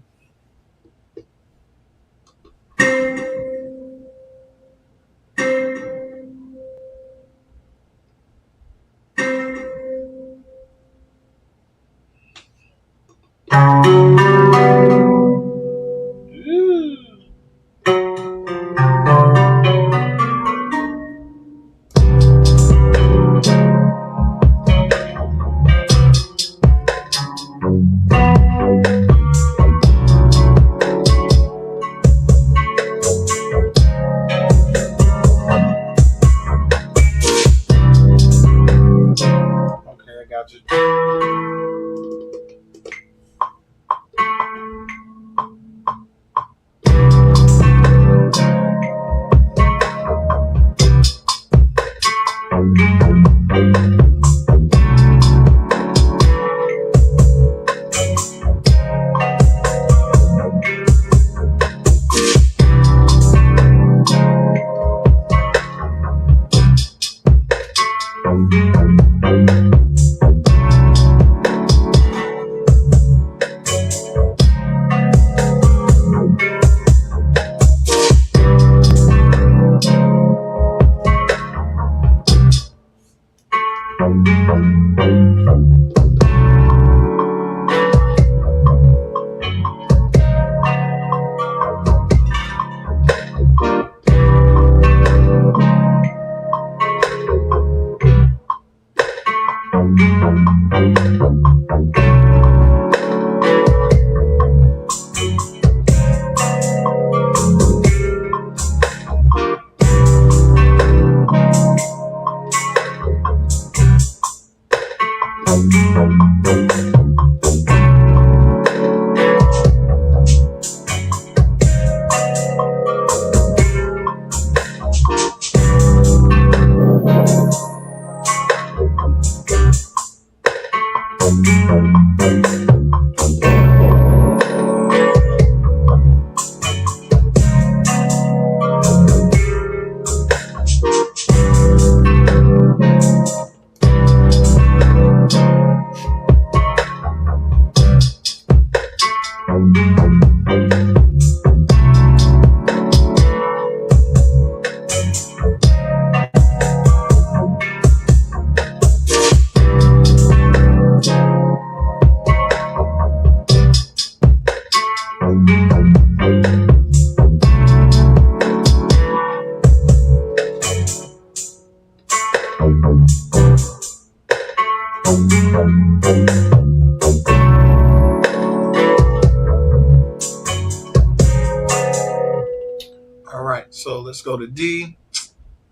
All right, so let's go to D.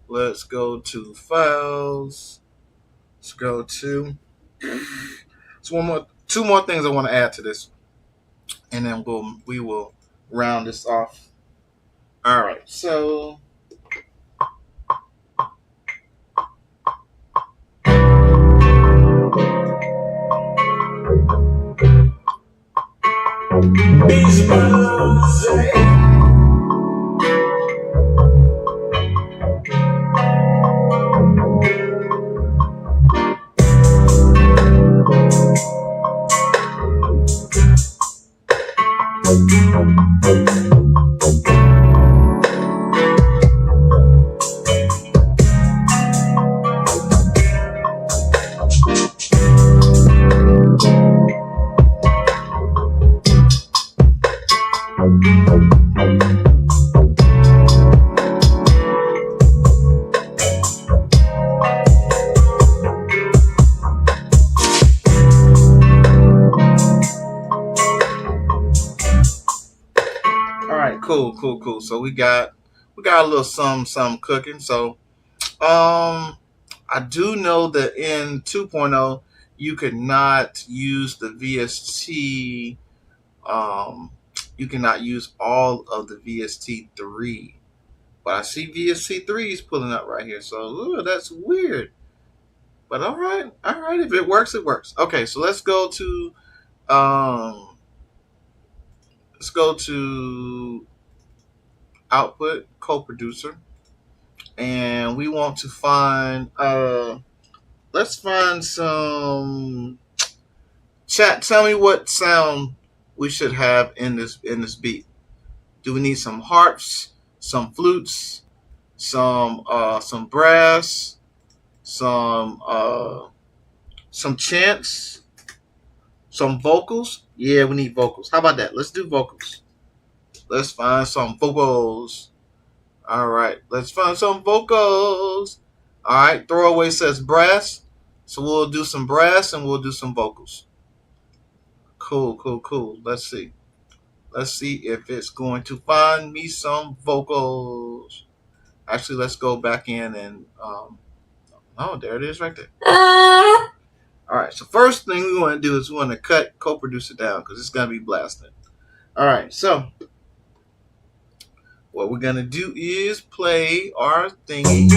Let's go to files. Let's go to two more things I want to add to this, and then we will round this off. All right, so cool. So we got a little some cooking. So I do know that in 2.0 you could not use the VST. You cannot use all of the VST3, but I see VST3 is pulling up right here. So that's weird. But all right. If it works, it works. Okay, so let's go to output co-producer, and we want to find let's find some chat. Tell me what sound we should have in this beat. Do we need some harps, some flutes, some brass, some chants, some vocals? Yeah, we need vocals. How about that? Let's do vocals. Let's find some vocals. All right, let's find some vocals. All right, throwaway says brass, so we'll do some brass and we'll do some vocals. Cool. Let's see if it's going to find me some vocals. Actually, let's go back in and oh, there it is right there. All right, so first thing we want to do is we want to cut co-producer down because it's going to be blasting. All right, so what we're going to do is play our thingy.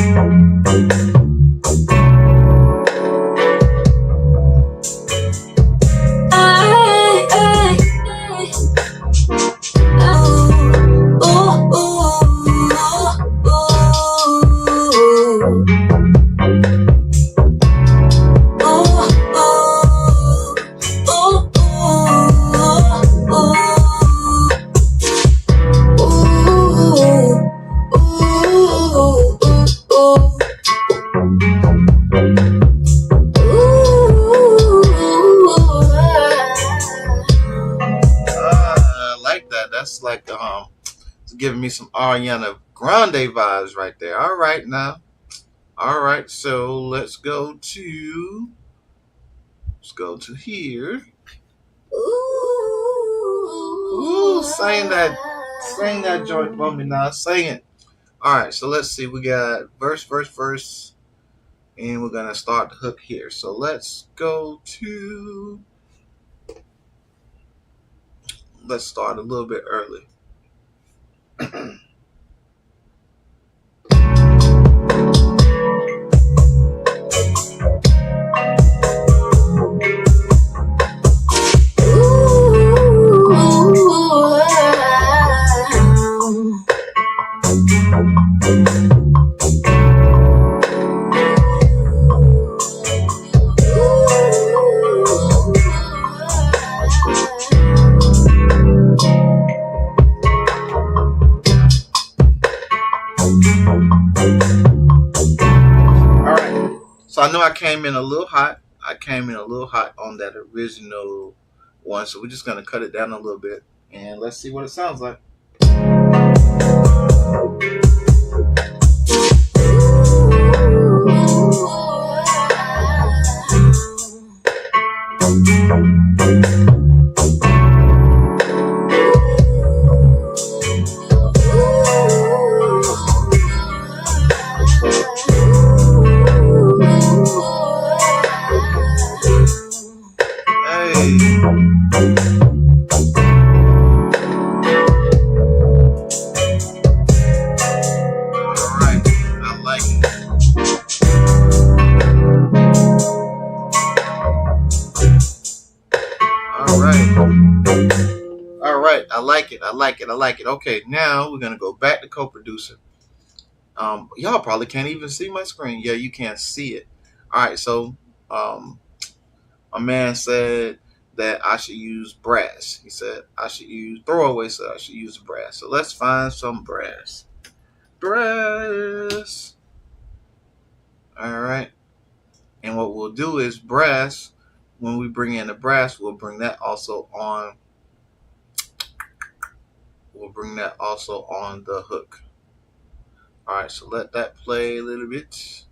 That's like it's giving me some Ariana Grande vibes right there. All right now. All right, so let's go to here. Ooh, sing that joint for me now. Sing it. All right, so let's see. We got verse, and we're gonna start the hook here. So let's start a little bit early. I came in a little hot. I came in a little hot on that original one, so we're just gonna cut it down a little bit and let's see what it sounds like. All right, I like it. I like it. I like it. Okay, now we're gonna go back to co-producer. Y'all probably can't even see my screen. Yeah, you can't see it. All right, so um, a man said that I should use brass. He said I should use throwaway. Said I should use brass. So let's find some brass. Brass. All right, and what we'll do is brass. When we bring in the brass, we'll bring that also on. We'll bring that also on the hook. All right, so let that play a little bit.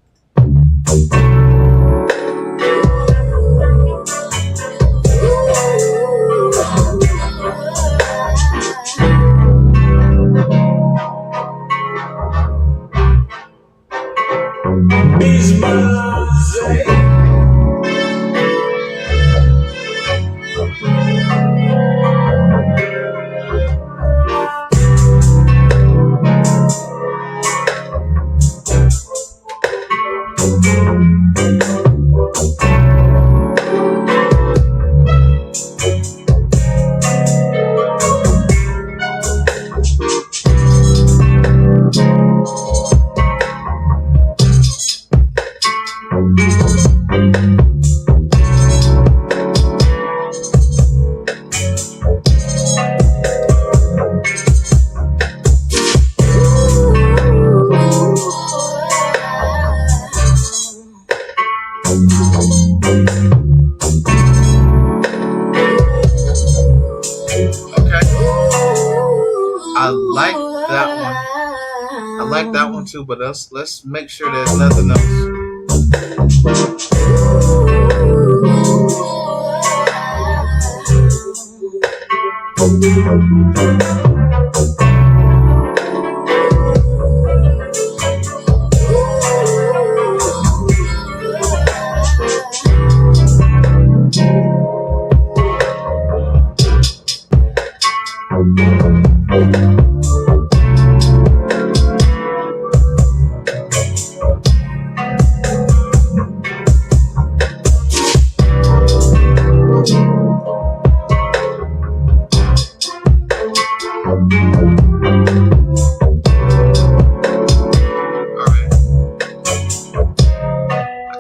I like that one too, but let's make sure there's nothing else.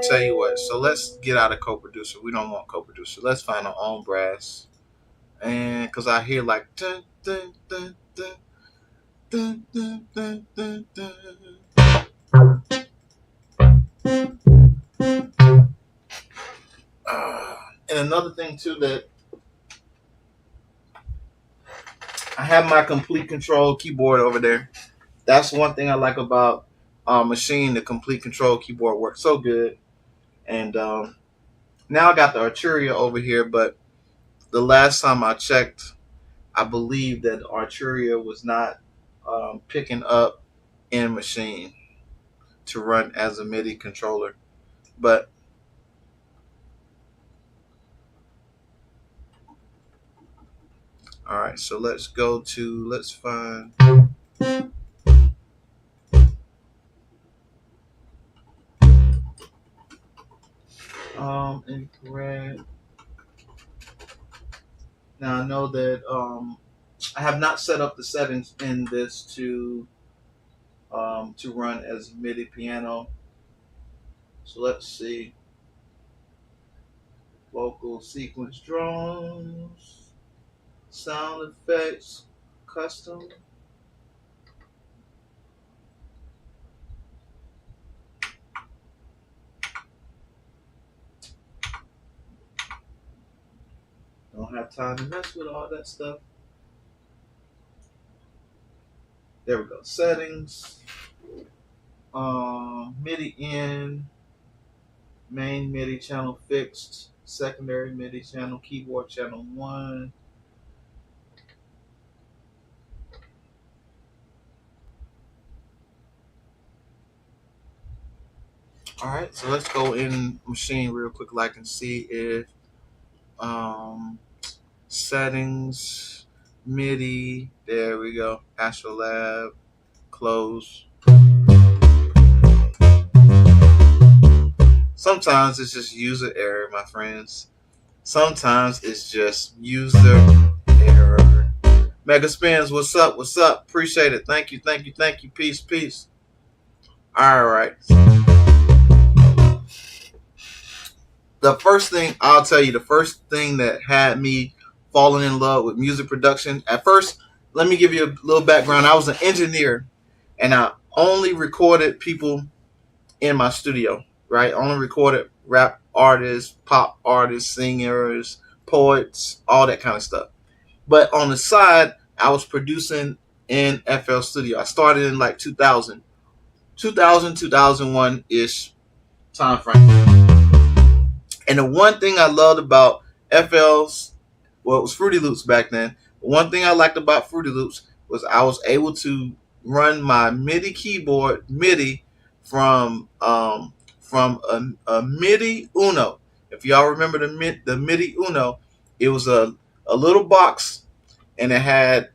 Tell you what, so let's get out of co-producer. We don't want co-producer. Let's find our own brass, and because I hear like dun, dun, dun, dun, dun, dun, dun, dun, dun. And another thing too, that I have my complete control keyboard over there. That's one thing I like about Machine. The complete control keyboard works so good, and now I got the Arturia over here, but the last time I checked, I believe that Arturia was not picking up in Machine to run as a MIDI controller. But all right, so let's find. Incorrect. Now I know that I have not set up the settings in this to run as MIDI piano. So let's see. Vocal sequence drums, sound effects, custom. don't have time to mess with all that stuff. There we go. Settings. MIDI in. Main MIDI channel fixed. Secondary MIDI channel. Keyboard channel 1. Alright, so let's go in machine real quick like and see if settings, MIDI, there we go. Astrolab, close. Sometimes it's just user error, my friends. Sometimes it's just user error. Mega Spins, what's up? What's up? Appreciate it. Thank you, thank you, thank you. Peace, peace. All right. The first thing I'll tell you, the first thing that had me falling in love with music production. At first, let me give you a little background. I was an engineer, and I only recorded people in my studio, right? I only recorded rap artists, pop artists, singers, poets, all that kind of stuff. But on the side, I was producing in FL Studio. I started in like 2000, 2001-ish time frame. And the one thing I loved about FL's, well, it was Fruity Loops back then. One thing I liked about Fruity Loops was I was able to run my MIDI keyboard MIDI from a MIDI Uno. If y'all remember the MIDI Uno, it was a little box, and it had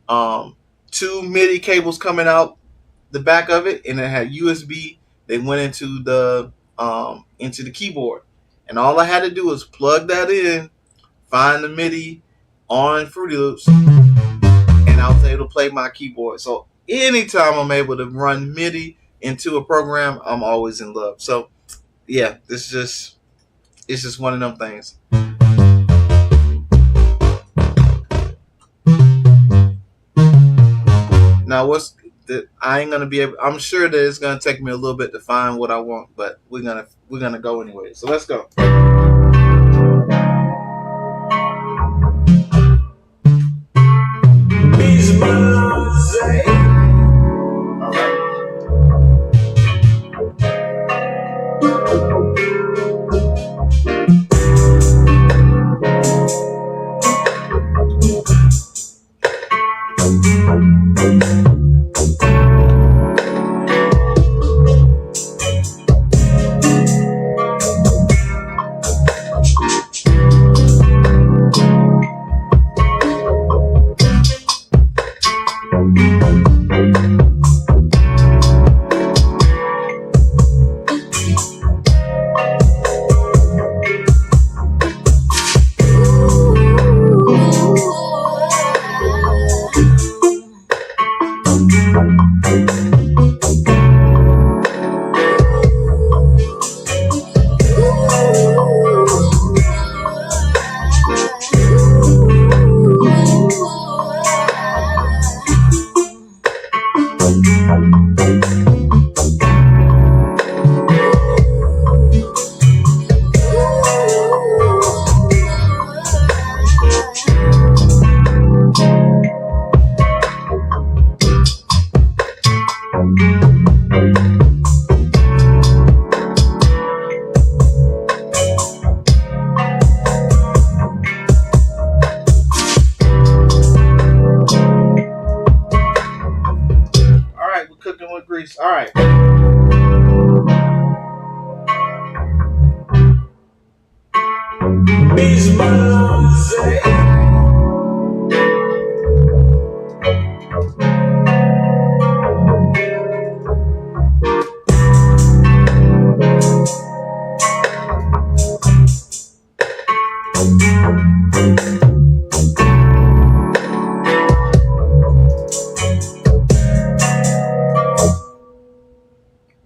2 MIDI cables coming out the back of it, and it had USB. They went into the keyboard, and all I had to do was plug that in, find the MIDI on Fruity Loops, and I was able to play my keyboard. So anytime I'm able to run MIDI into a program, I'm always in love. So yeah, it's just one of them things. Now I ain't gonna be able. I'm sure that it's gonna take me a little bit to find what I want, but we're gonna go anyway. So let's go. All right.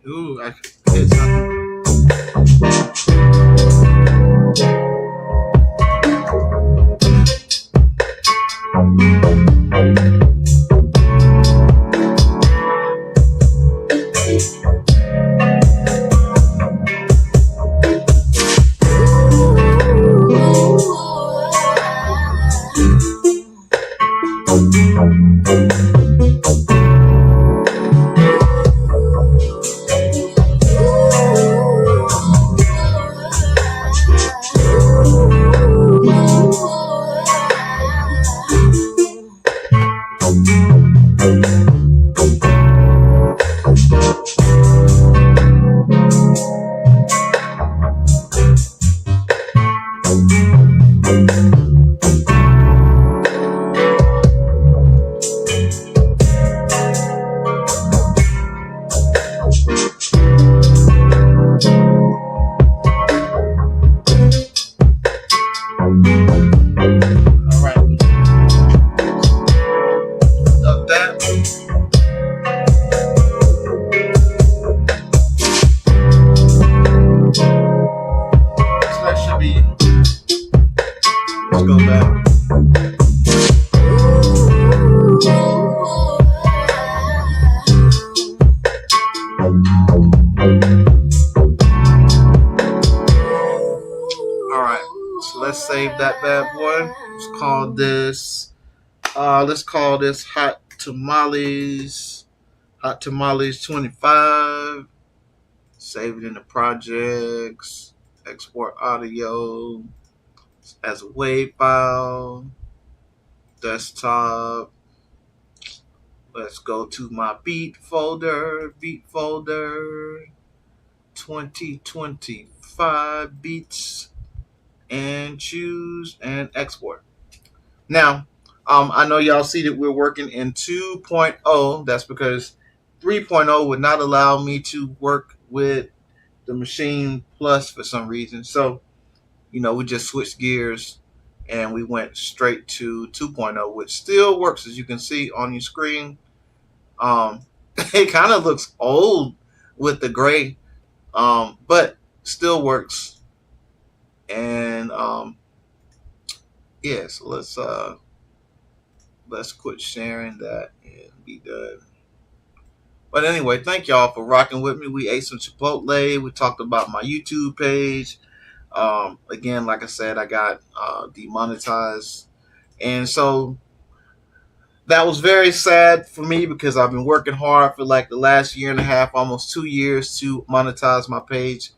Ooh, I hit something. All right. Of that. So that should be. Let's go back. All right. So let's save that bad boy. Let's call this hot tamales. Hot tamales 25. Save it in the projects. Export audio as a WAV file. Desktop. Let's go to my beat folder. 2025 beats, and choose and export. Now, I know y'all see that we're working in 2.0. That's because 3.0 would not allow me to work with the Machine Plus for some reason. So, we just switched gears and we went straight to 2.0, which still works, as you can see on your screen. It kind of looks old with the gray, but still works. And yeah, so let's quit sharing that and be done. But anyway, thank y'all for rocking with me. We ate some chipotle. We talked about my YouTube page. Again, like I said, I got demonetized, and so that was very sad for me because I've been working hard for like the last year and a half, almost 2 years, to monetize my page.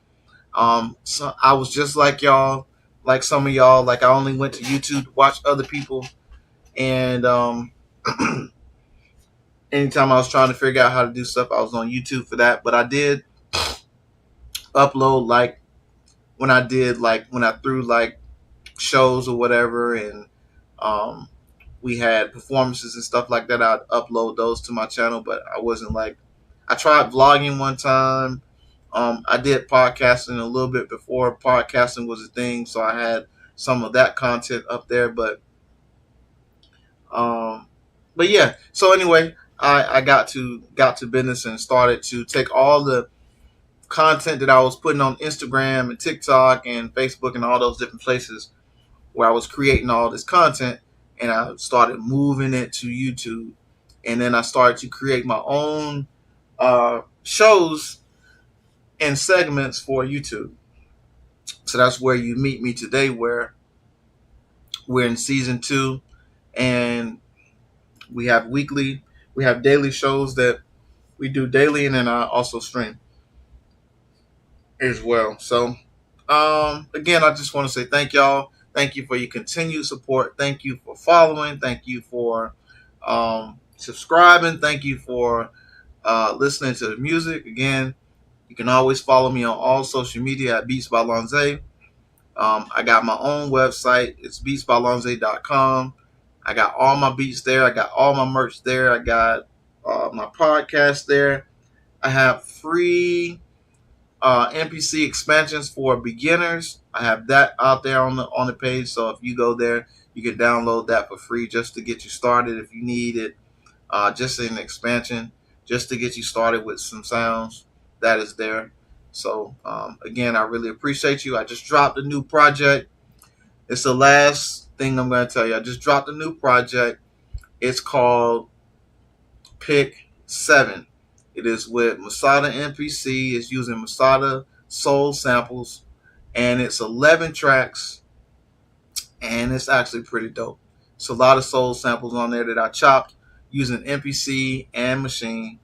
So I was just like y'all, like some of y'all. Like I only went to YouTube to watch other people, and anytime I was trying to figure out how to do stuff, I was on YouTube for that. But I did upload when I threw like shows or whatever, and we had performances and stuff like that. I'd upload those to my channel, but I wasn't like, I tried vlogging one time. I did podcasting a little bit before podcasting was a thing, so I had some of that content up there. But yeah. So anyway, I got to business and started to take all the content that I was putting on Instagram and TikTok and Facebook and all those different places where I was creating all this content, and I started moving it to YouTube. And then I started to create my own shows and segments for YouTube. So that's where you meet me today, where we're in season 2, and we have daily shows that we do daily, and then I also stream as well. So again, I just want to say thank y'all. Thank you for your continued support. Thank you for following. Thank you for subscribing. Thank you for listening to the music. Again, you can always follow me on all social media at Beats by Lonze. I got my own website. It's beatsbylonze.com. I got all my beats there. I got all my merch there. I got my podcast there. I have free NPC expansions for beginners. I have that out there on the page. So if you go there, you can download that for free just to get you started. If you need it, just an expansion, just to get you started with some sounds, that is there. So again, I really appreciate you. I just dropped a new project. It's the last thing I'm going to tell you. I just dropped a new project. It's called Pick 7. It is with Masada MPC. It's using Masada soul samples, and it's 11 tracks, and it's actually pretty dope. It's a lot of soul samples on there that I chopped using MPC and machine.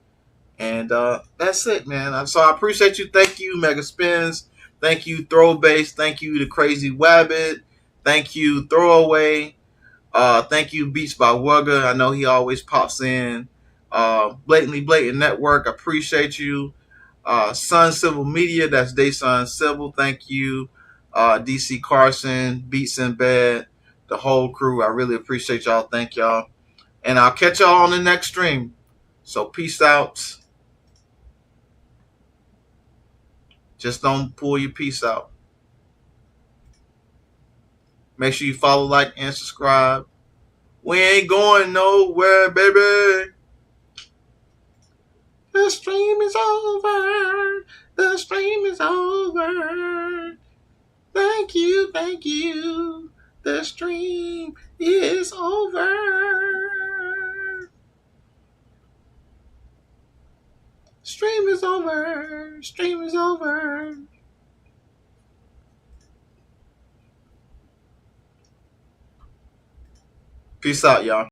And that's it, man. So I appreciate you. Thank you, Mega Spins. Thank you, Throw Base. Thank you, The Crazy Wabbit. Thank you, Throwaway. Thank you, Beats by Wugga. I know he always pops in. Blatantly Blatant Network. Appreciate you. Sun Civil Media. That's Daysun Civil. Thank you. DC Carson, Beats in Bed, the whole crew. I really appreciate y'all. Thank y'all. And I'll catch y'all on the next stream. So peace out. Just don't pull your piece out. Make sure you follow, like, and subscribe. We ain't going nowhere, baby. The stream is over. The stream is over. Thank you, thank you. The stream is over. Stream is over. Stream is over. Peace out, y'all.